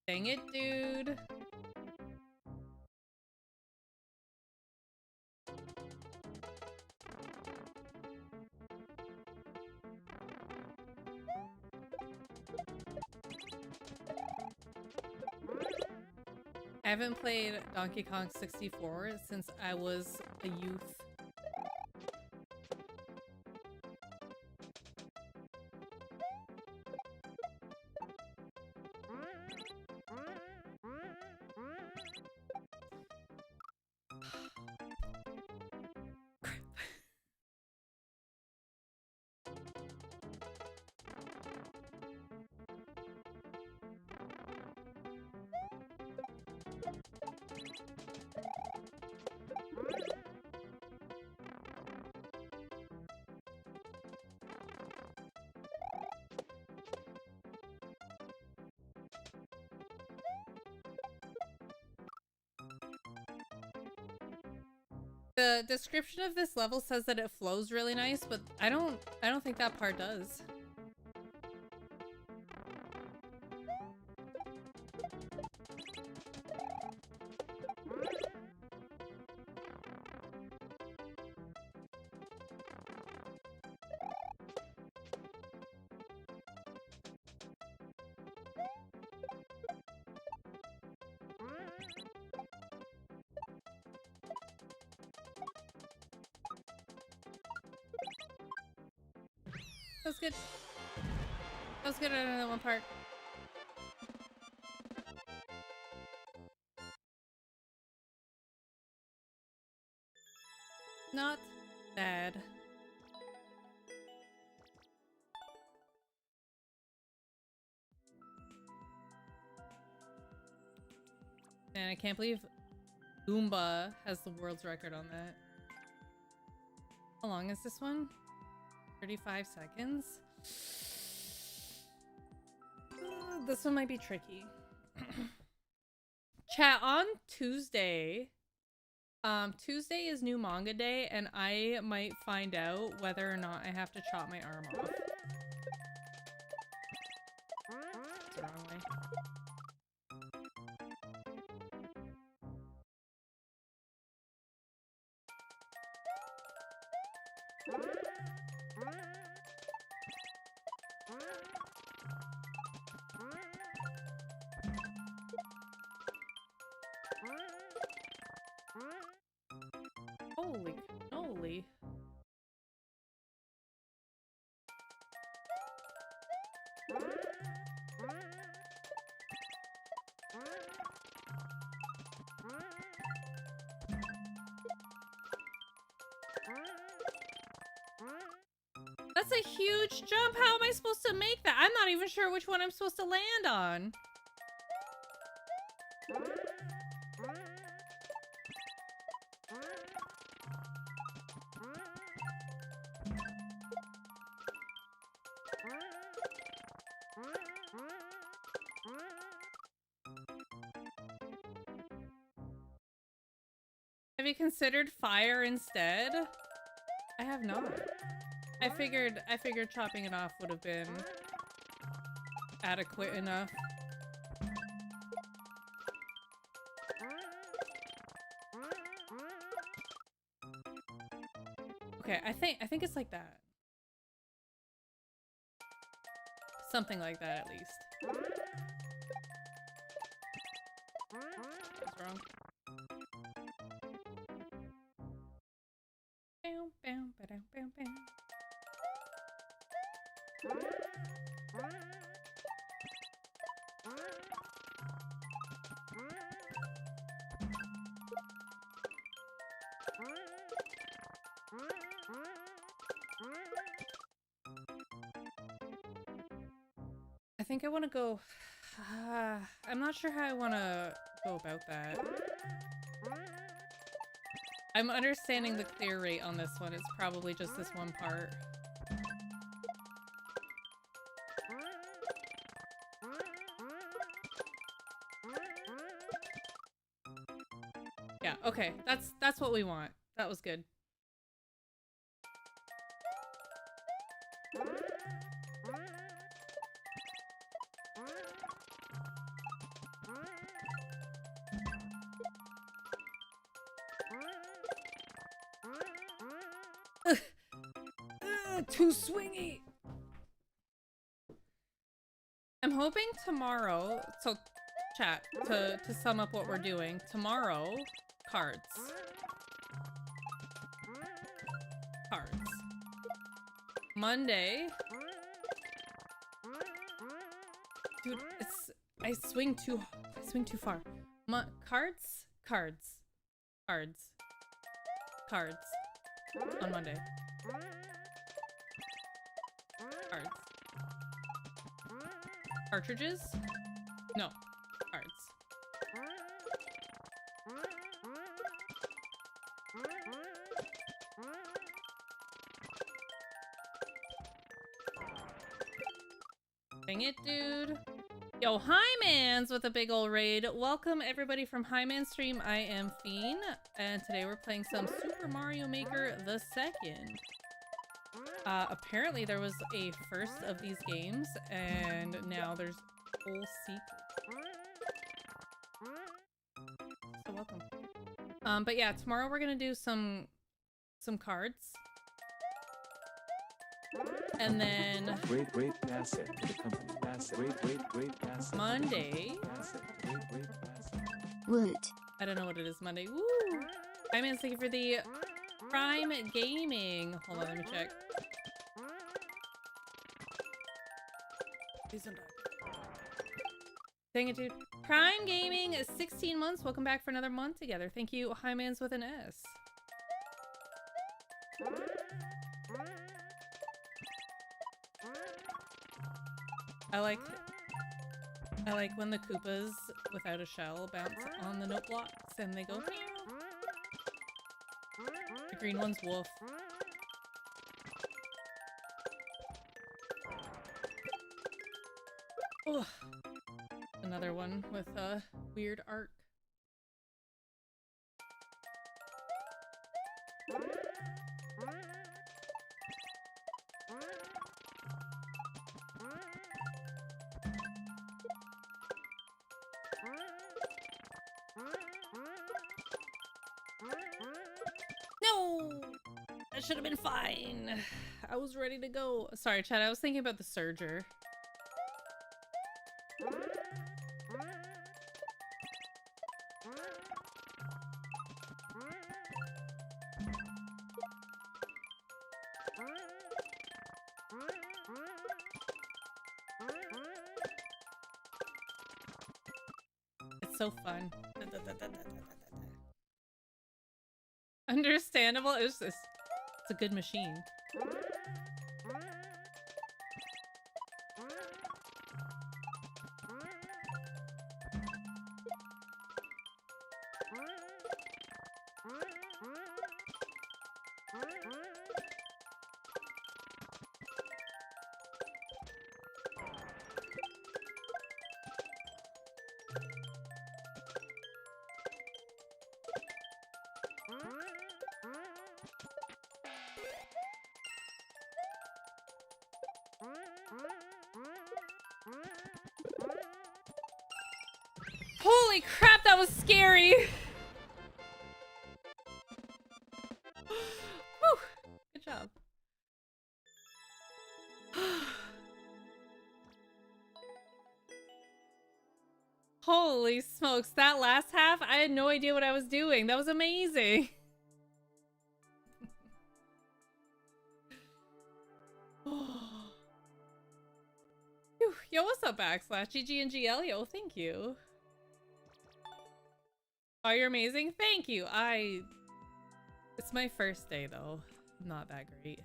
Dang it, dude. I haven't played Donkey Kong 64 since I was a youth. The description of this level says that it flows really nice, but I don't think that part does. That was good. That was good on that one part. Not bad. And I can't believe Goomba has the world's record on that. How long is this one? 35 seconds? This one might be tricky. Chat, on Tuesday, Tuesday is new manga day, and I might find out whether or not I have to chop my arm off. It's the wrong way. Holy cannoli. That's a huge jump. How am I supposed to make that? I'm not even sure which one I'm supposed to land on. Have you considered fire instead? I have not. I figured chopping it off would have been adequate enough. Okay, I think it's like that. Something like that, at least. What's wrong? Bam, bam, ba-dam, bam, bam. I think I want to go. I'm not sure how I want to go about that. I'm understanding the clear rate on this one. It's probably just this one part. Yeah, okay. That's what we want. That was good. Too swingy. I'm hoping tomorrow, so chat, to sum up what we're doing. Tomorrow, cards. Cards. Monday. Dude, I swing too far. Cards? Cards. Cards. Cards. On Monday. Cards. Cartridges? No. Cards. Dang it, dude. Yo, Hi-Mans with a big ol' raid. Welcome everybody from Hi-Man Stream. I am Fiend, and today we're playing some Super Mario Maker the Second. Apparently there was a first of these games, and now there's a whole sequel. So welcome. But yeah, tomorrow we're gonna do some cards. And then great asset to the company. Asset. Great asset. Monday. Asset. Great asset. Woot. I don't know what it is Monday. Woo! I'm in thank you for the Prime Gaming. Hold on, let me check. Please don't die. Dang it, dude. Prime Gaming is 16 months. Welcome back for another month together. Thank you, Hi-Mans with an S. I like when the Koopas without a shell bounce on the note blocks and they go meow. The green one's wolf. Oh, another one with a weird arc. No! That should have been fine. I was ready to go. Sorry, Chad, I was thinking about the Surger. It's so fun. Understandable. It's a good machine. Holy crap, that was scary! Whew, good job. Holy smokes, that last half, I had no idea what I was doing. That was amazing. Whew. Yo, what's up, Backslash? GG and GL, yo, thank you. Oh, you're amazing? Thank you. It's my first day, though. Not that great.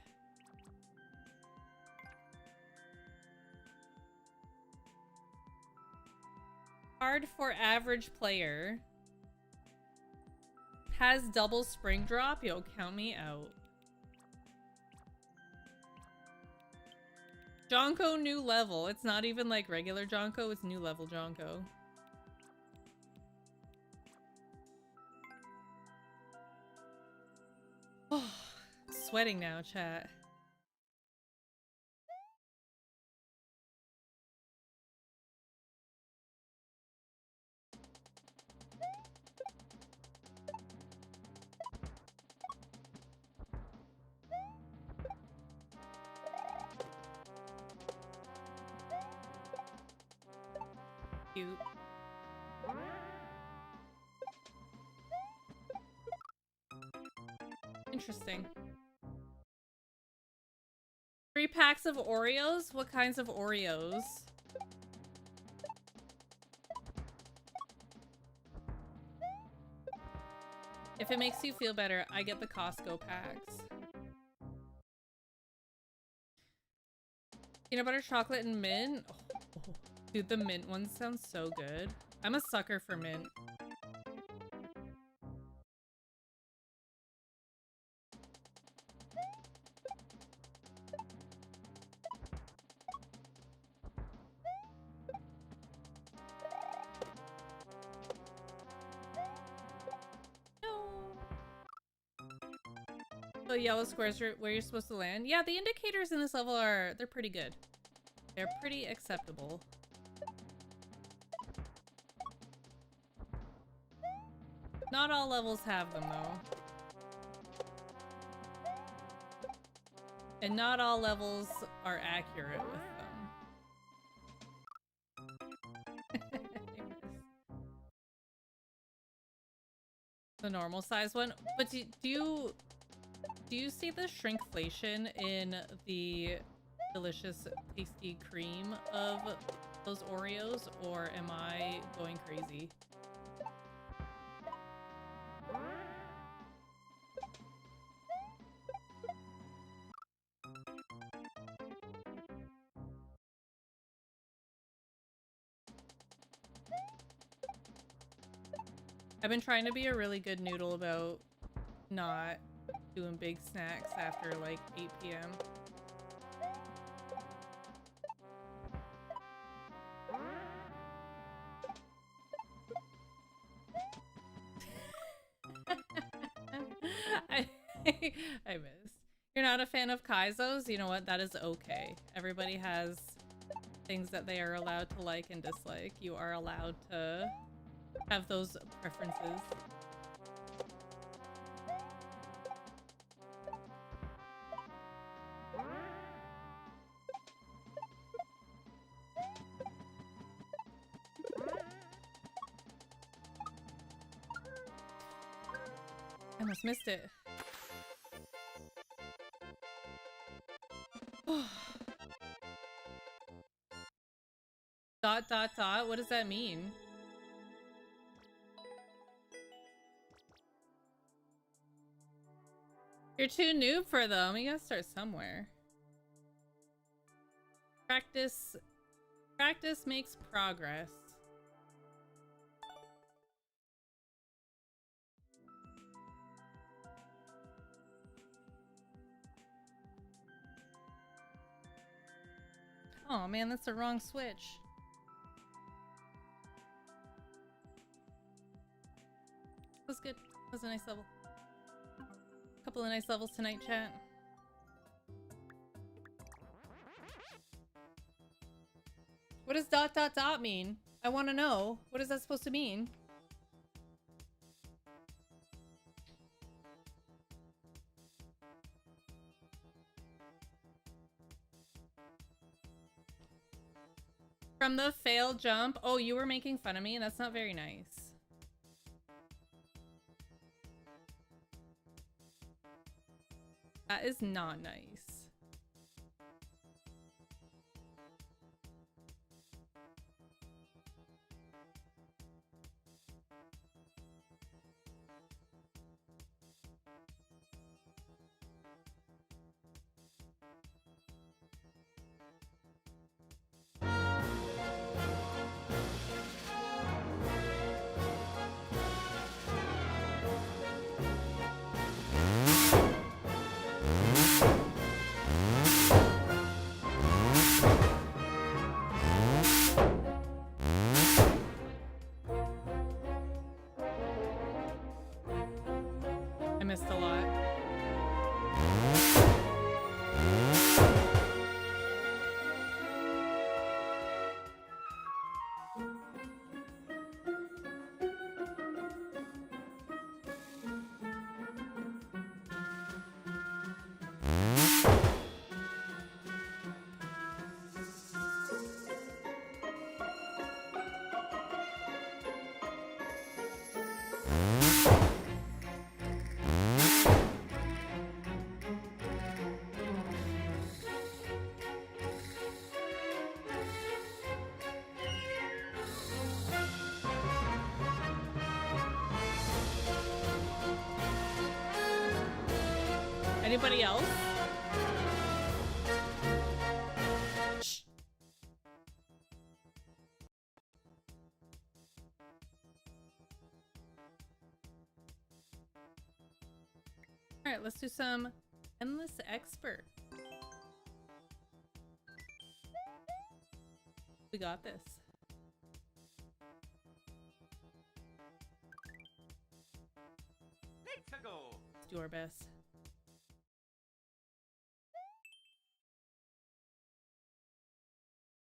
Hard for average player. Has double spring drop? Yo, count me out. Jonko new level. It's not even like regular Jonko, it's new level Jonko. Oh, sweating now, chat. Cute. Interesting. 3 packs of Oreos? What kinds of Oreos? If it makes you feel better, I get the Costco packs. Peanut butter, chocolate, and mint? Oh, dude, the mint one sounds so good. I'm a sucker for mint. The yellow squares are where you're supposed to land. Yeah, the indicators in this level they're pretty good. They're pretty acceptable. Not all levels have them, though. And not all levels are accurate with them. The normal size one. But do you see the shrinkflation in the delicious tasty cream of those Oreos, or am I going crazy? I've been trying to be a really good noodle about not doing big snacks after like 8 p.m. I miss. You're not a fan of Kaizo's? You know what? That is okay. Everybody has things that they are allowed to like and dislike. You are allowed to have those preferences. I almost missed it. Dot dot dot? What does that mean? You're too noob for them. You gotta start somewhere. Practice makes progress. Oh man, that's the wrong switch. That was good. That was a nice level. Couple of nice levels tonight, chat. What does dot dot dot mean? I want to know. What is that supposed to mean? From the failed jump. Oh, you were making fun of me? That's not very nice. That is not nice. I missed a lot. Anybody else? Shh. All right, let's do some Endless Expert. We got this. Let's go. Let's do our best.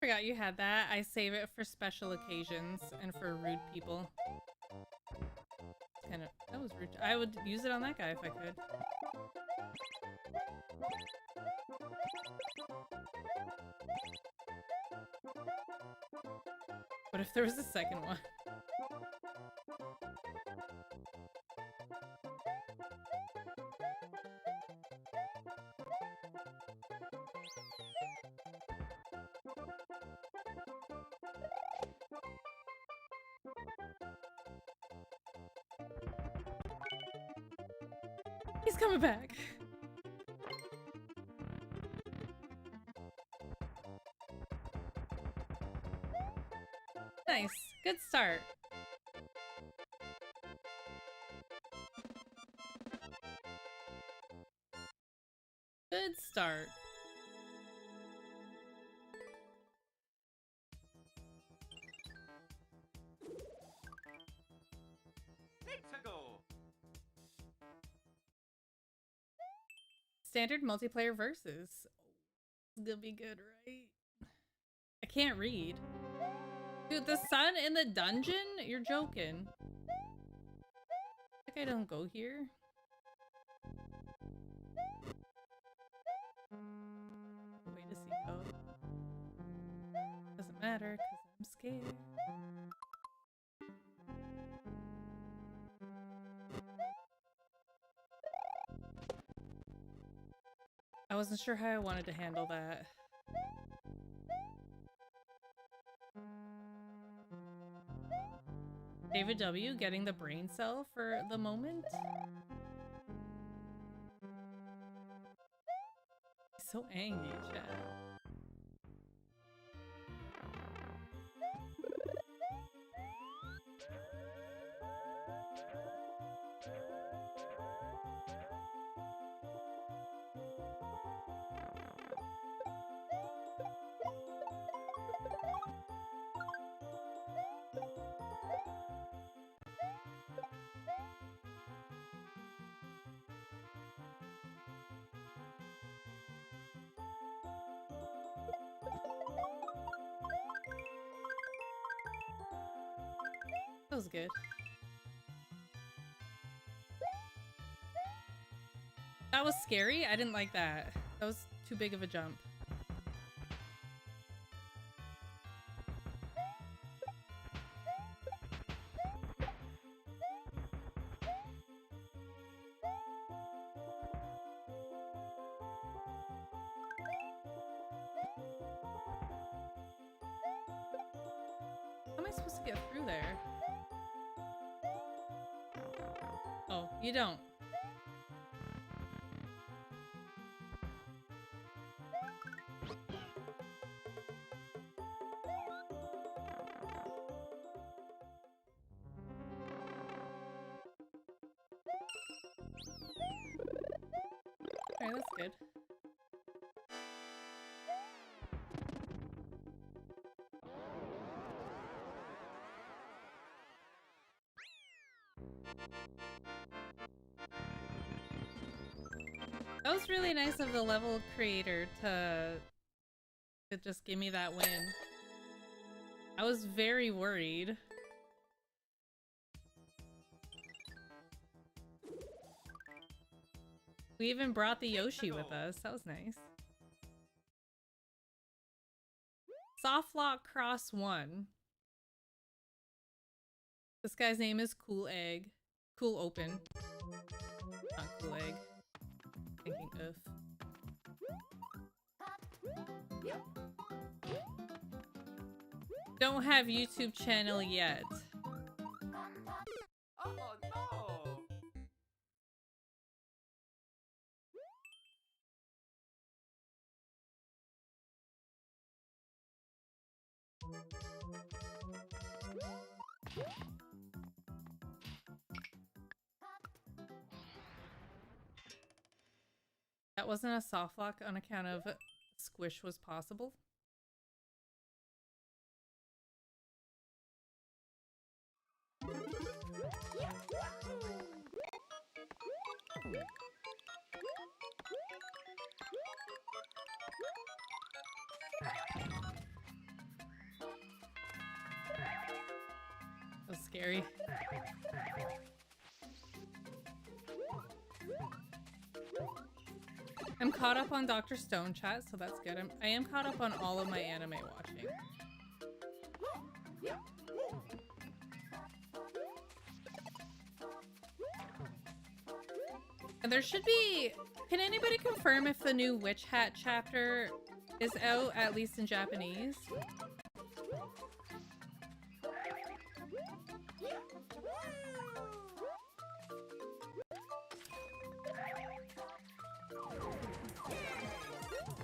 Forgot you had that. I save it for special occasions and for rude people. Kind of, that was rude. I would use it on that guy if I could. What if there was a second one? He's coming back. Nice. Good start. Good start. Let's go. Standard multiplayer versus. It's gonna be good, right? I can't read. Dude, the sun in the dungeon? You're joking. Like I don't go here. Way to see go. Doesn't matter because I'm scared. I wasn't sure how I wanted to handle that. David W. getting the brain cell for the moment. He's so angry, chat. That was good. That was scary. I didn't like that. That was too big of a jump. How am I supposed to get through there? Oh, you don't. Alright, that's good. That was really nice of the level creator to just give me that win. I was very worried. We even brought the Yoshi with us. That was nice. Soft Lock Cross 1. This guy's name is Cool Egg. Cool Open. Not Cool Egg. Thinking of. Don't have YouTube channel yet. Oh no! That wasn't a soft lock on account of squish was possible. That was scary. I'm caught up on Dr. Stone chat, so that's good. I am caught up on all of my anime watching. And there should be... Can anybody confirm if the new Witch Hat chapter is out, at least in Japanese?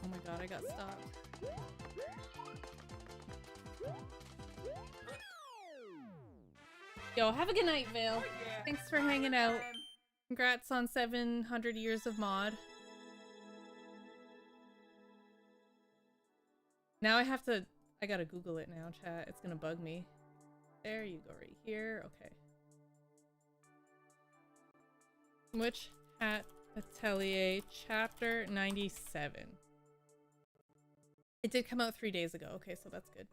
Oh my god, I got stopped. Yo, have a good night, Vale. Thanks for hanging out. Congrats on 700 years of mod. Now I gotta Google it now, chat. It's gonna bug me. There you go, right here. Okay. Witch Hat Atelier, chapter 97. It did come out 3 days ago. Okay, so that's good.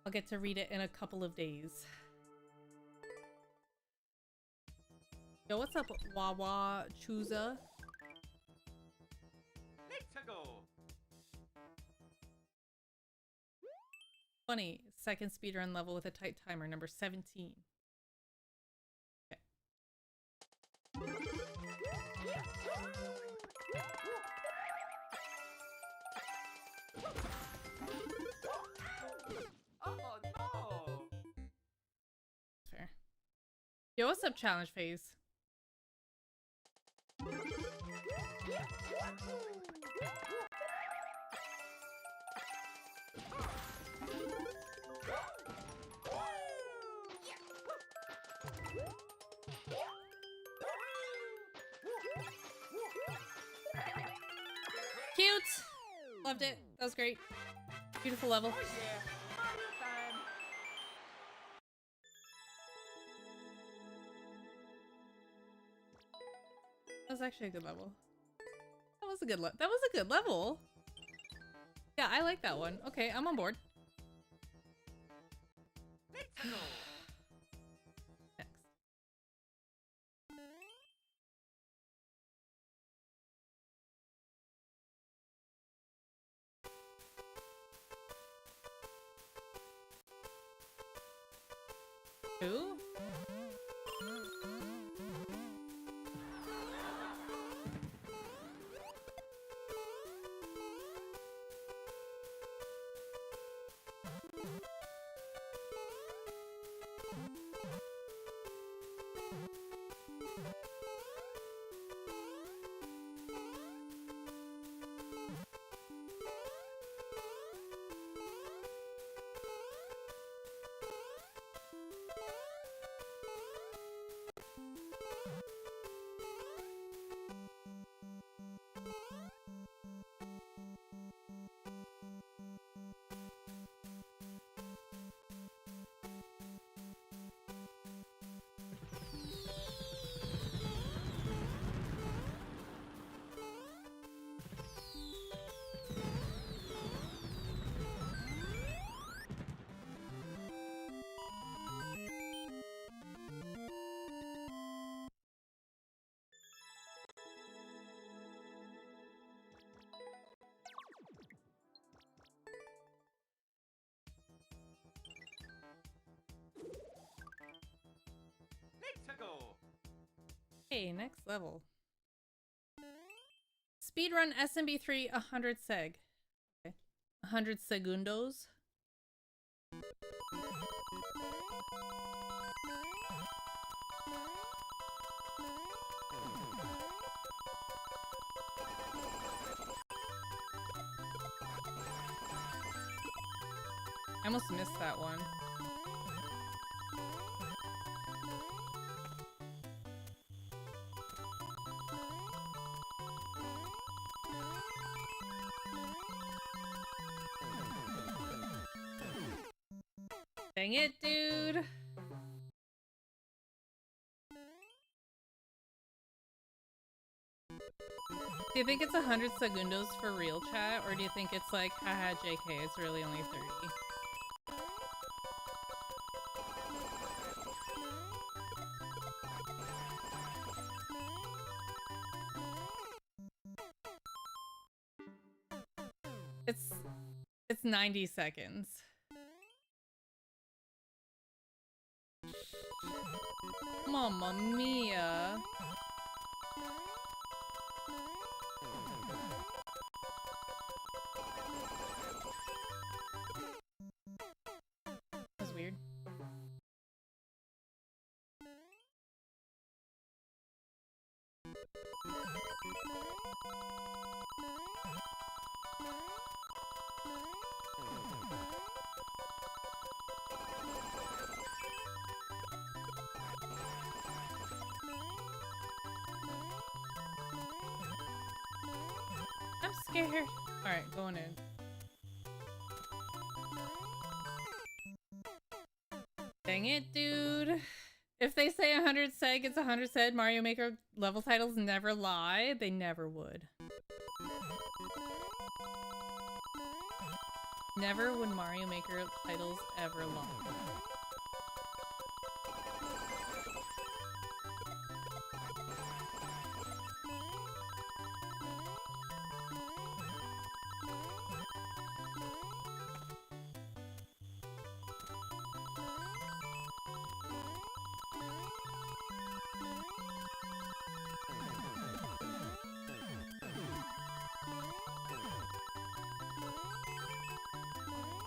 I'll get to read it in a couple of days. Yo, what's up, Wawa Chuza? Let's go! 22nd speedrun level with a tight timer, number 17. Okay. Oh no! Fair. Yo, what's up, challenge phase? Cute! Loved it. That was great. Beautiful level. Oh yeah! Mario time! was actually a good level. That was a good that was a good level. Yeah, I like that one. Okay, I'm on board. Let's go. Next. Who? Let's go. Okay, next level. Speedrun SMB3 100 seg. Okay. 100 segundos. I almost missed that one. Dang it, dude. Do you think it's 100 segundos for real chat, or do you think it's like, haha, JK, it's really only 30? It's 90 seconds. Mamma mia. That was weird. I'm scared. Alright, going in. Dang it, dude. If they say 100 seg, it's 100 seg. Mario Maker level titles never lie. They never would. Never would Mario Maker titles ever lie.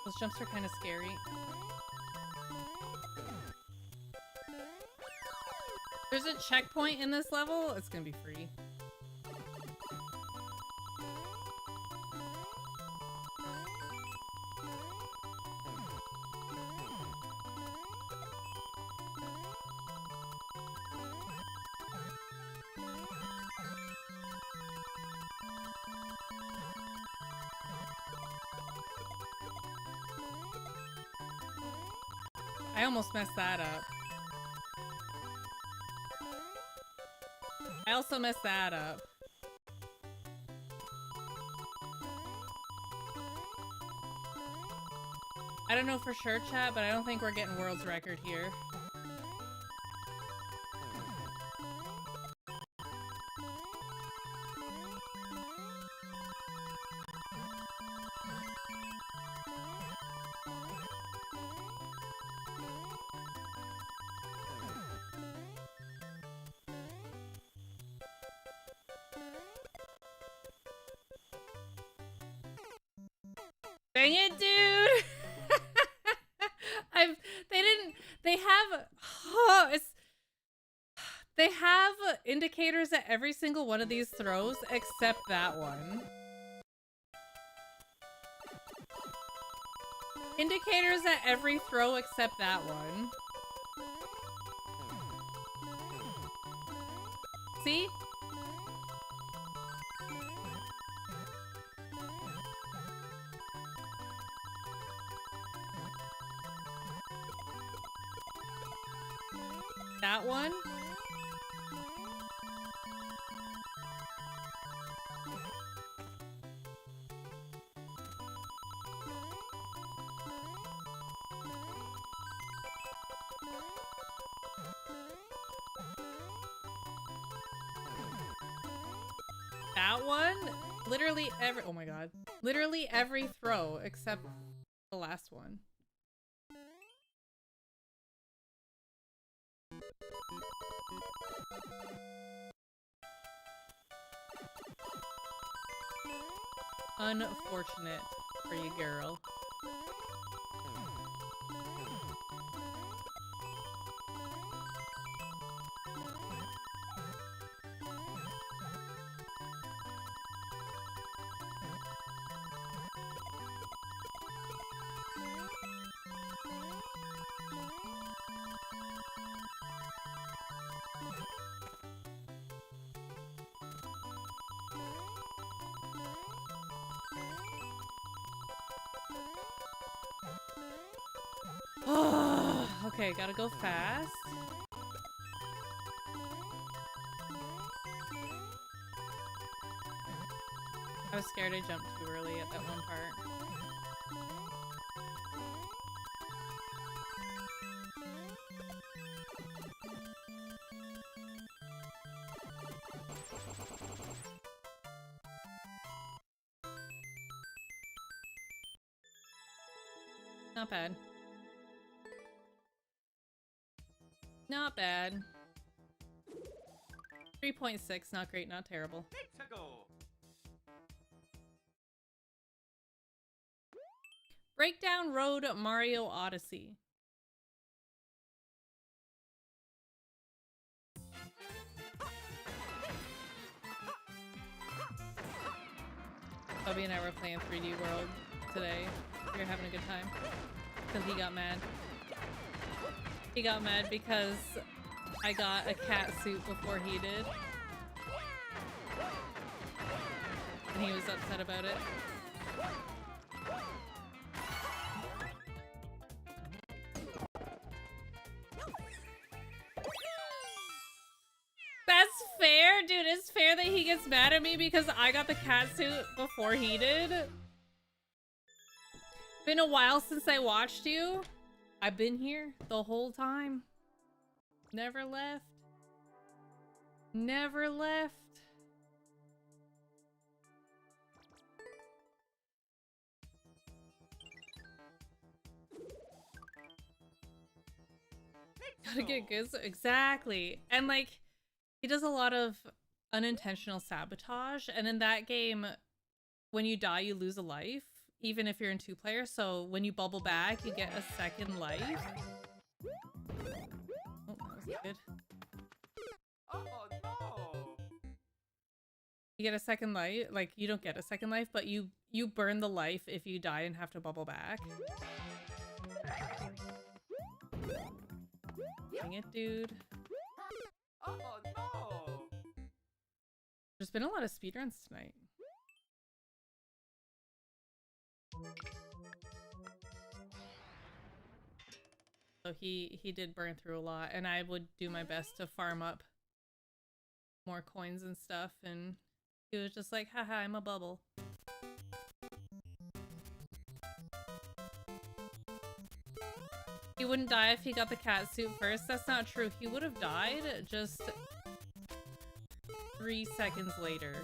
Those jumps are kind of scary. There's a checkpoint in this level. It's gonna be free. I almost messed that up. I also messed that up. I don't know for sure, chat, but I don't think we're getting world's record here. Dang it, dude! They have indicators at every single one of these throws except that one. Indicators at every throw except that one. See? That one. That one. Literally every— oh my god. Literally every throw except the last one. Unfortunate for you, girl. Okay, gotta go fast. I was scared I jumped too early at that one part. Not bad. Not bad. 3.6, not great, not terrible. Tickle. Breakdown Road Mario Odyssey. Bubby and I were playing 3D World today. We were having a good time. Because he got mad. He got mad because I got a cat suit before he did. And he was upset about it. That's fair, dude. It's fair that he gets mad at me because I got the cat suit before he did. Been a while since I watched you. I've been here the whole time. Never left. Never left. Gotta get good. Exactly. And like, he does a lot of unintentional sabotage. And in that game, when you die, you lose a life. Even if you're in 2-player, so when you bubble back, you get a second life. Oh, that was good. Oh no! You get a second life. Like, you don't get a second life, but you burn the life if you die and have to bubble back. Dang it, dude. Oh no! There's been a lot of speedruns tonight. So he did burn through a lot, and I would do my best to farm up more coins and stuff, and he was just like, haha, I'm a bubble. He wouldn't die if he got the cat suit first. That's not true. He would have died just 3 seconds later.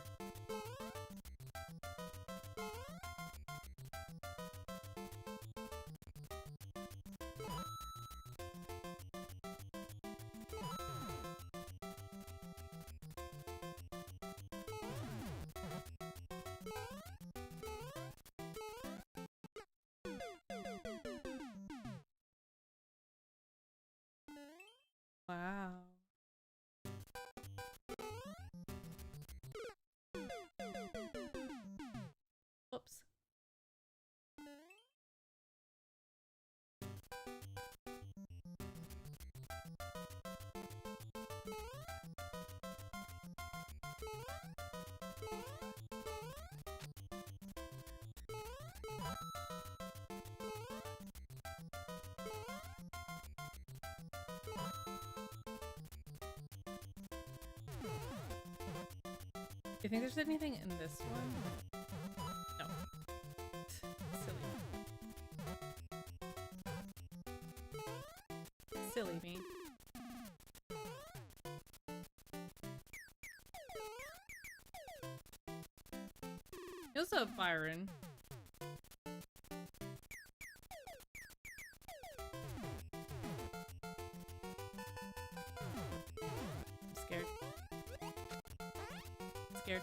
Wow. Whoops. Do you think there's anything in this one? No. Silly. Silly me. What's up, Byron? I'm scared. Scared.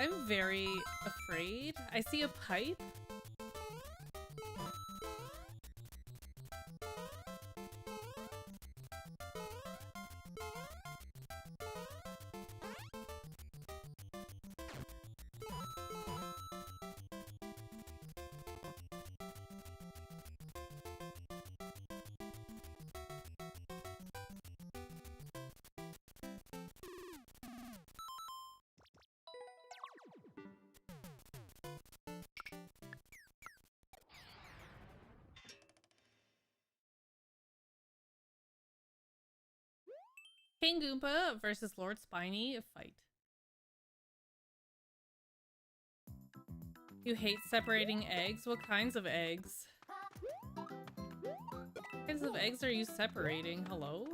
I'm very afraid. I see a pipe. King Goomba versus Lord Spiny fight. You hate separating eggs? What kinds of eggs? What kinds of eggs are you separating? Hello?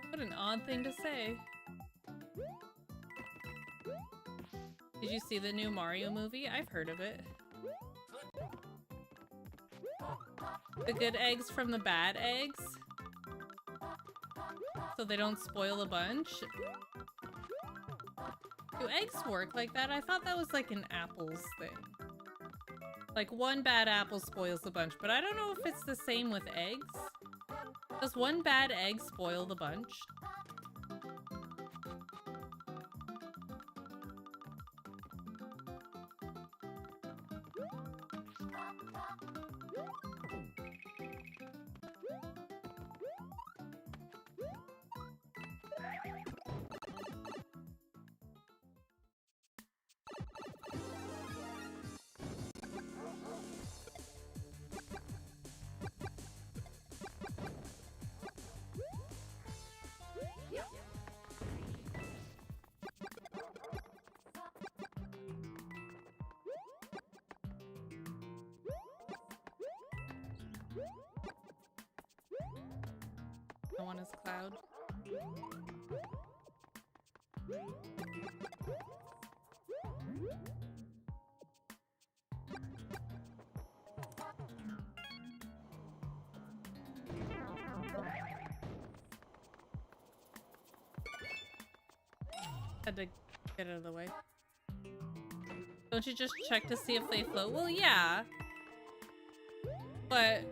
What an odd thing to say. Did you see the new Mario movie? I've heard of it. The good eggs from the bad eggs? So they don't spoil a bunch? Do eggs work like that? I thought that was like an apples thing. Like one bad apple spoils the bunch, but I don't know if it's the same with eggs. Does one bad egg spoil the bunch? No one is Cloud. Had to get out of the way. Don't you just check to see if they float? Well, yeah. But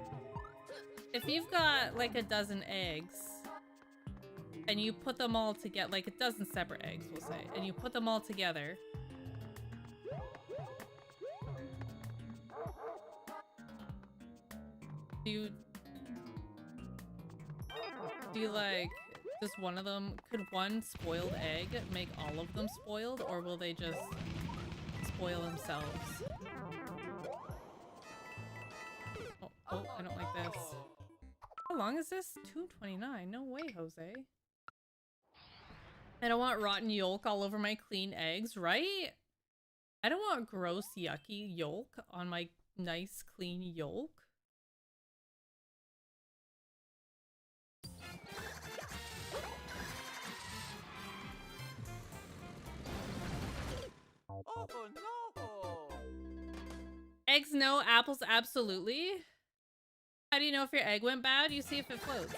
if you've got like a dozen eggs and you put them all together, like a dozen separate eggs, we'll say, and you put them all together, do Do you like, does one of them, could one spoiled egg make all of them spoiled, or will they just spoil themselves? Oh, I don't like this. How long is this? 2:29. No way, Jose. I don't want rotten yolk all over my clean eggs, right? I don't want gross, yucky yolk on my nice, clean yolk. Oh no! Eggs no, apples absolutely. How do you know if your egg went bad? You see if it floats.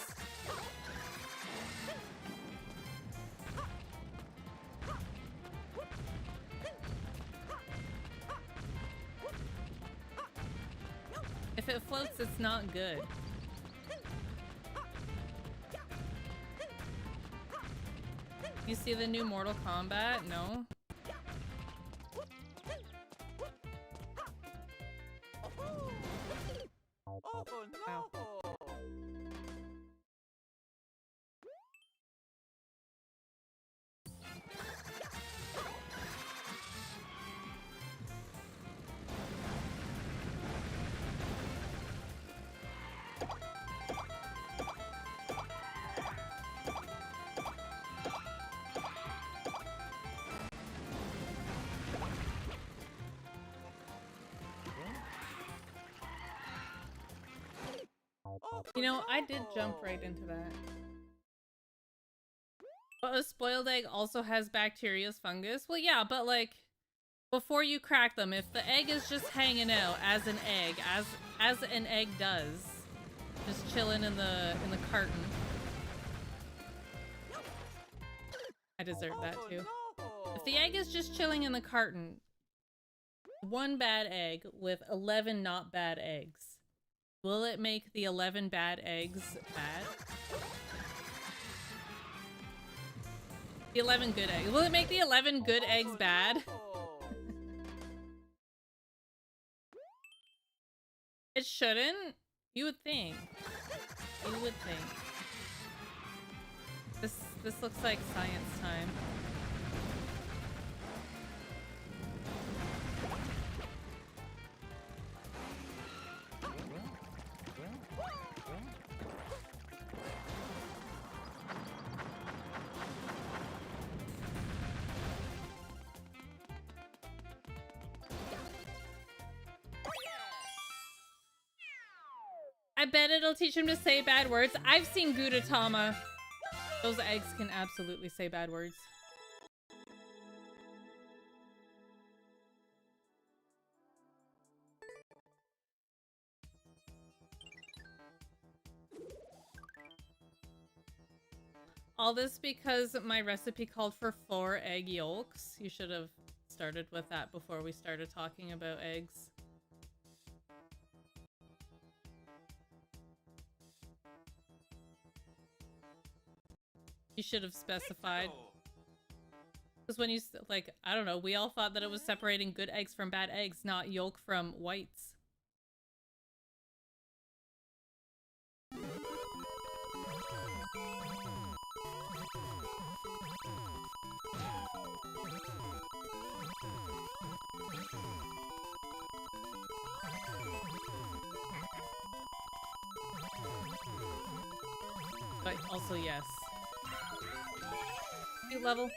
If it floats, it's not good. You see the new Mortal Kombat? No? Oh no! You know, I did jump right into that. But a spoiled egg also has bacteria's fungus? Well, yeah, but like, before you crack them, if the egg is just hanging out as an egg, as an egg does, just chilling in the carton. I deserve that too. If the egg is just chilling in the carton, one bad egg with 11 not bad eggs, will it make the 11 bad eggs bad? The 11 good eggs. Will it make the 11 good eggs bad? It shouldn't. You would think. You would think. This looks like science time. I bet it'll teach him to say bad words. I've seen Gudetama. Those eggs can absolutely say bad words. All this because my recipe called for 4 egg yolks. You should have started with that before we started talking about eggs. You should have specified. Because when you, like, I don't know, we all thought that it was separating good eggs from bad eggs, not yolk from whites. But also, yes. Level.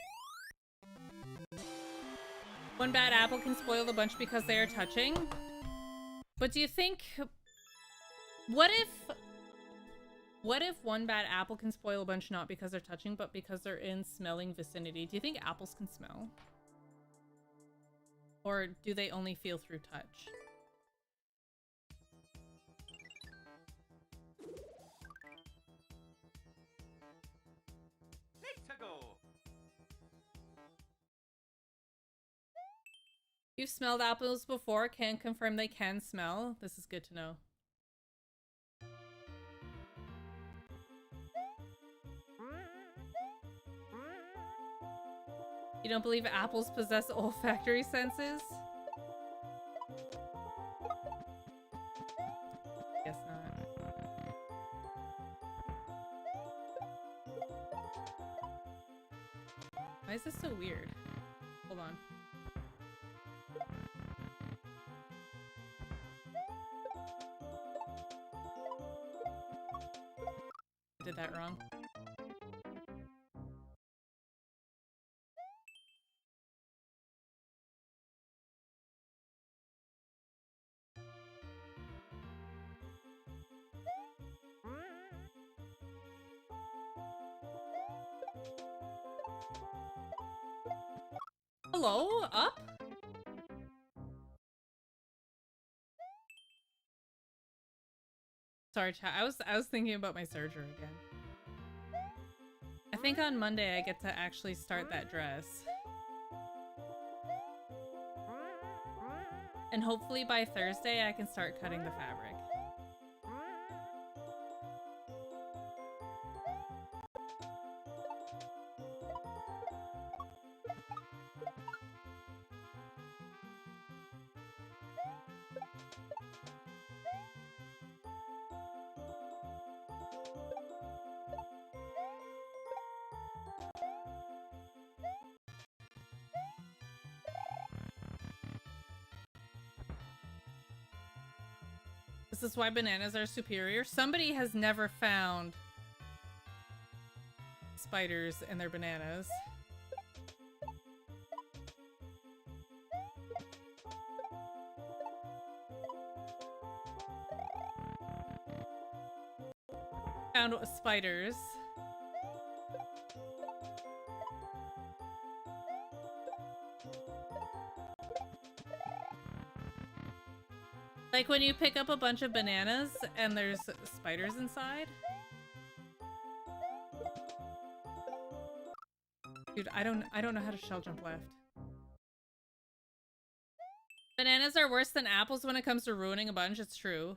One bad apple can spoil the bunch because they are touching. But do you think... What if one bad apple can spoil a bunch not because they're touching, but because they're in smelling vicinity? Do you think apples can smell? Or do they only feel through touch? You've smelled apples before, can confirm they can smell. This is good to know. You don't believe apples possess olfactory senses? Guess not. Why is this so weird? Hold on. Did that wrong. Hello? Up? Sorry, chat. I was thinking about my surgery again. I think on Monday I get to actually start that dress. And hopefully by Thursday I can start cutting the fabric. This is why bananas are superior. Somebody has never found spiders in their bananas. Found spiders. Like when you pick up a bunch of bananas and there's spiders inside. Dude, I don't know how to shell jump left. Bananas are worse than apples when it comes to ruining a bunch, it's true.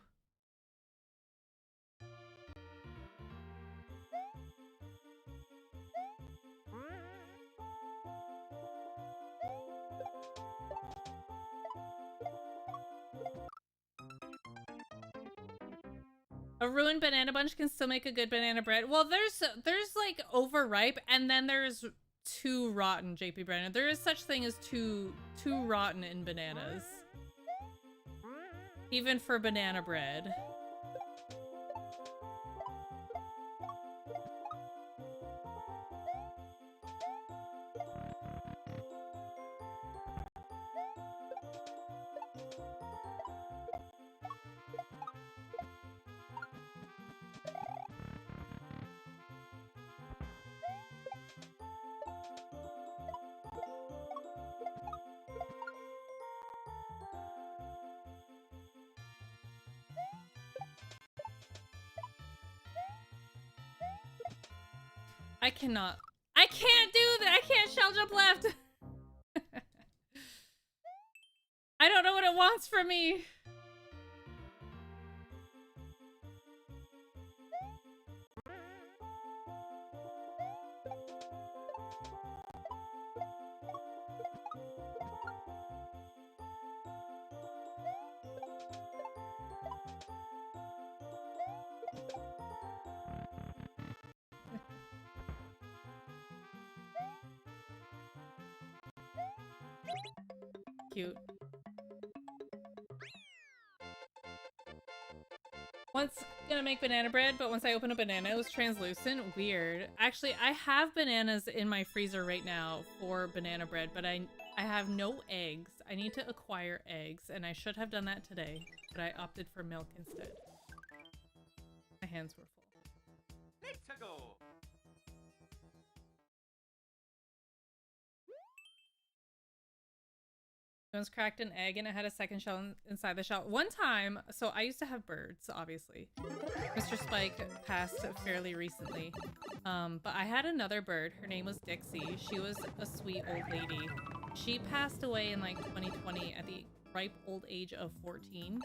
A ruined banana bunch can still make a good banana bread. Well, there's like overripe and then there's too rotten, JP Brennan. There is such thing as too rotten in bananas. Even for banana bread. I can't do that. I can't shell jump left. I don't know what it wants from me. Cute. Once gonna make banana bread, but once I open a banana, it was translucent. Weird. Actually, I have bananas in my freezer right now for banana bread, but I have no eggs. I need to acquire eggs, and I should have done that today, but I opted for milk instead. My hands were full. Let's go. Once cracked an egg and it had a second shell inside the shell. One time, so I used to have birds, obviously. Mr. Spike passed fairly recently. But I had another bird. Her name was Dixie. She was a sweet old lady. She passed away in like 2020 at the ripe old age of 14.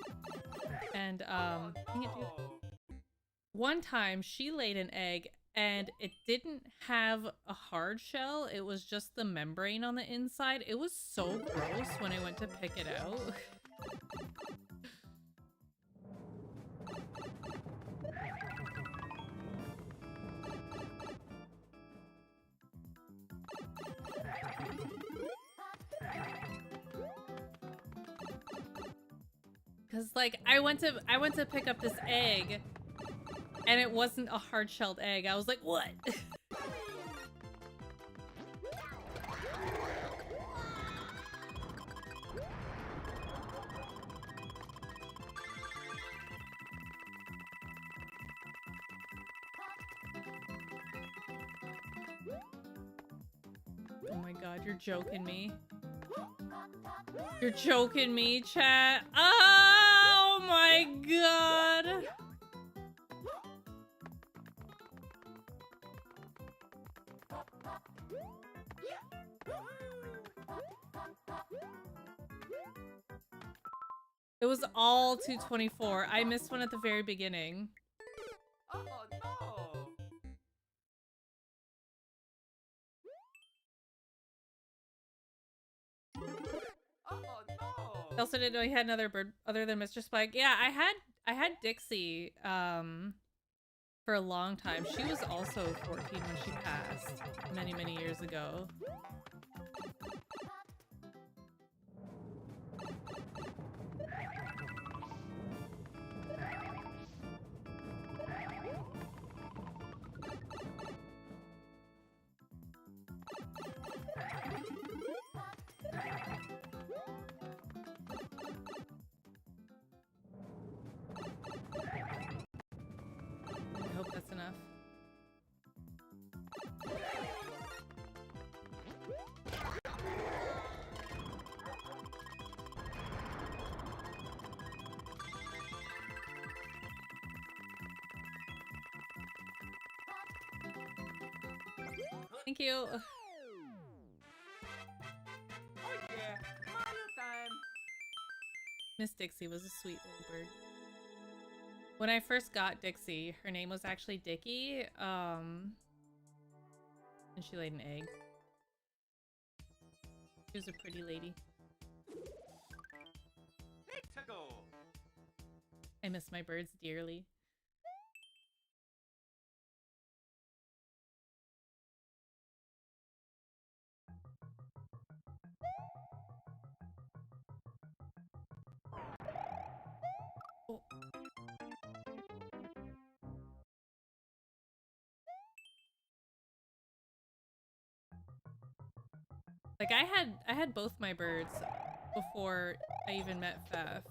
And dang it, dude. One time she laid an egg and it didn't have a hard shell. It was just the membrane on the inside. It was so gross when I went to pick it out. Cause like I went to pick up this egg, and it wasn't a hard-shelled egg. I was like, what? Oh my god, you're joking me. You're joking me, chat. Oh my god. It was all 224. I missed one at the very beginning. Oh no! Oh I no! also didn't know he had another bird other than Mr. Spike. Yeah, I had Dixie for a long time. She was also 14 when she passed many, many years ago. I hope that's enough. Thank you. Oh yeah! Mario time! Miss Dixie was a sweet little bird. When I first got Dixie, her name was actually Dickie, and she laid an egg. She was a pretty lady. Let's go! I miss my birds dearly. Oh. Like I had both my birds before I even met Faf.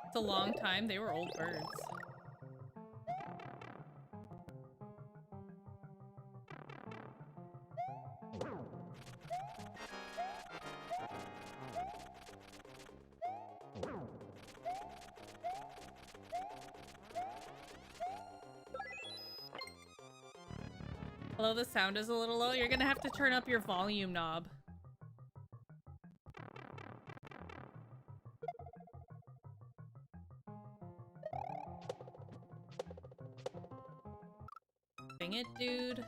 It's a long time. They were old birds. Although the sound is a little low, you're gonna have to turn up your volume knob. Dang it, dude.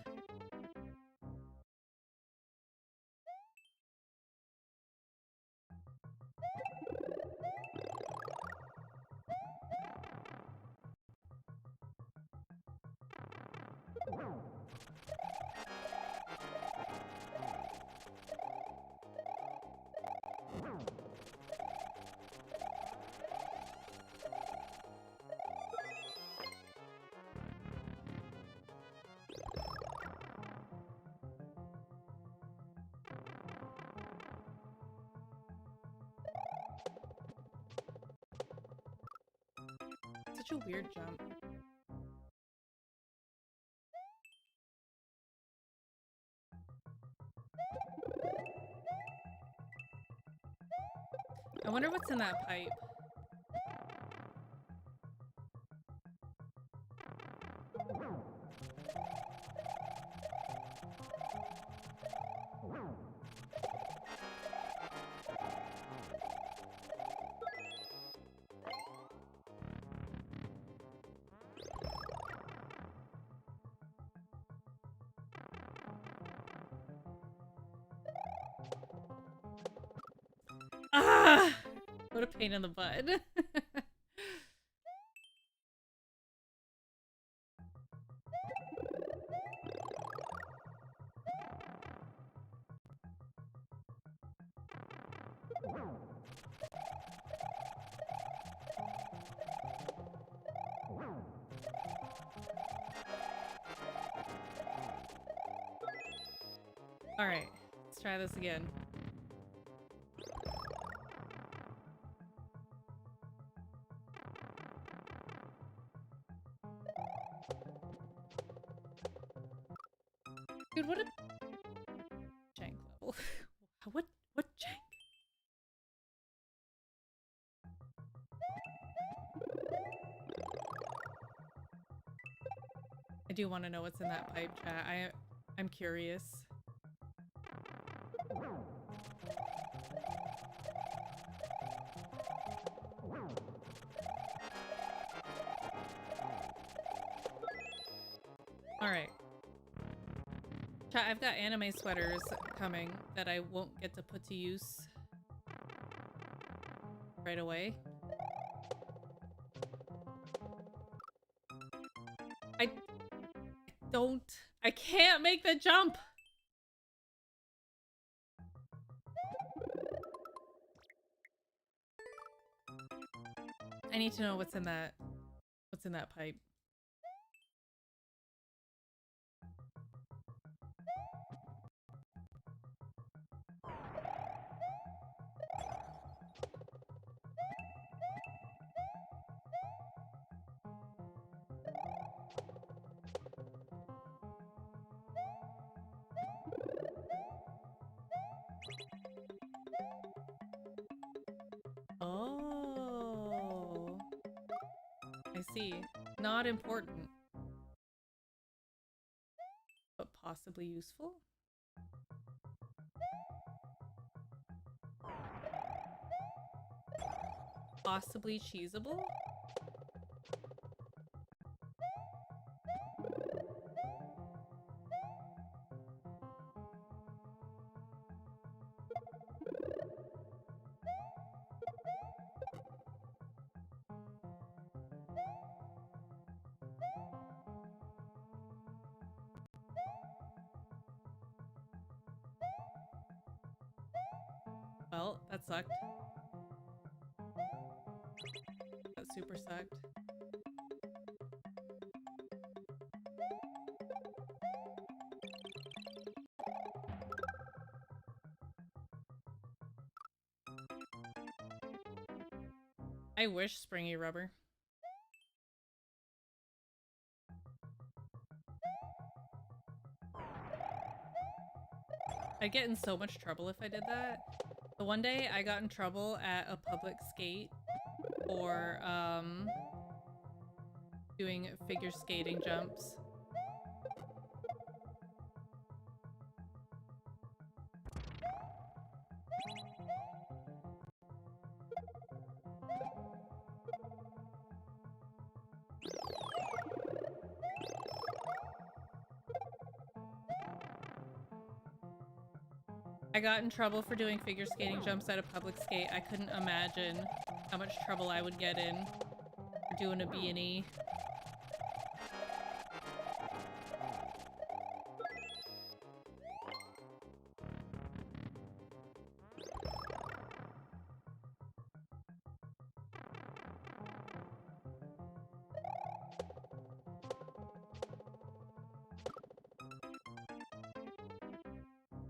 Such a weird jump. I wonder what's in that pipe. What a pain in the butt. Alright, let's try this again. Dude, what a jank level. what jank? I do want to know what's in that pipe, chat. I'm curious. Alright. Chat, I've got anime sweaters coming that I won't get to put to use right away. I can't make the jump! I need to know what's in that pipe. Oh, I see. Not important, but possibly useful. Possibly cheesable. Well, that sucked. That super sucked. I wish springy rubber. I'd get in so much trouble if I did that. The one day I got in trouble at a public skate for doing figure skating jumps. I got in trouble for doing figure skating jumps at a public skate. I couldn't imagine how much trouble I would get in for doing a B&E.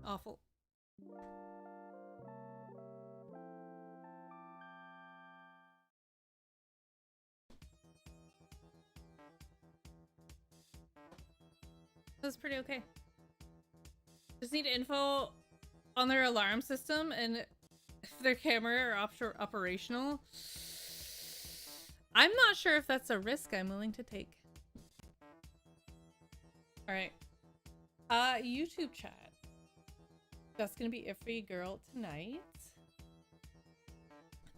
Awful. That was pretty okay. Just need info on their alarm system and if their camera are operational. I'm not sure if that's a risk I'm willing to take. Alright. YouTube chat. That's gonna be it for you, girl, tonight.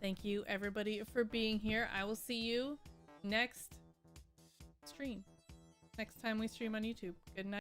Thank you, everybody, for being here. I will see you next stream. Next time we stream on YouTube. Good night.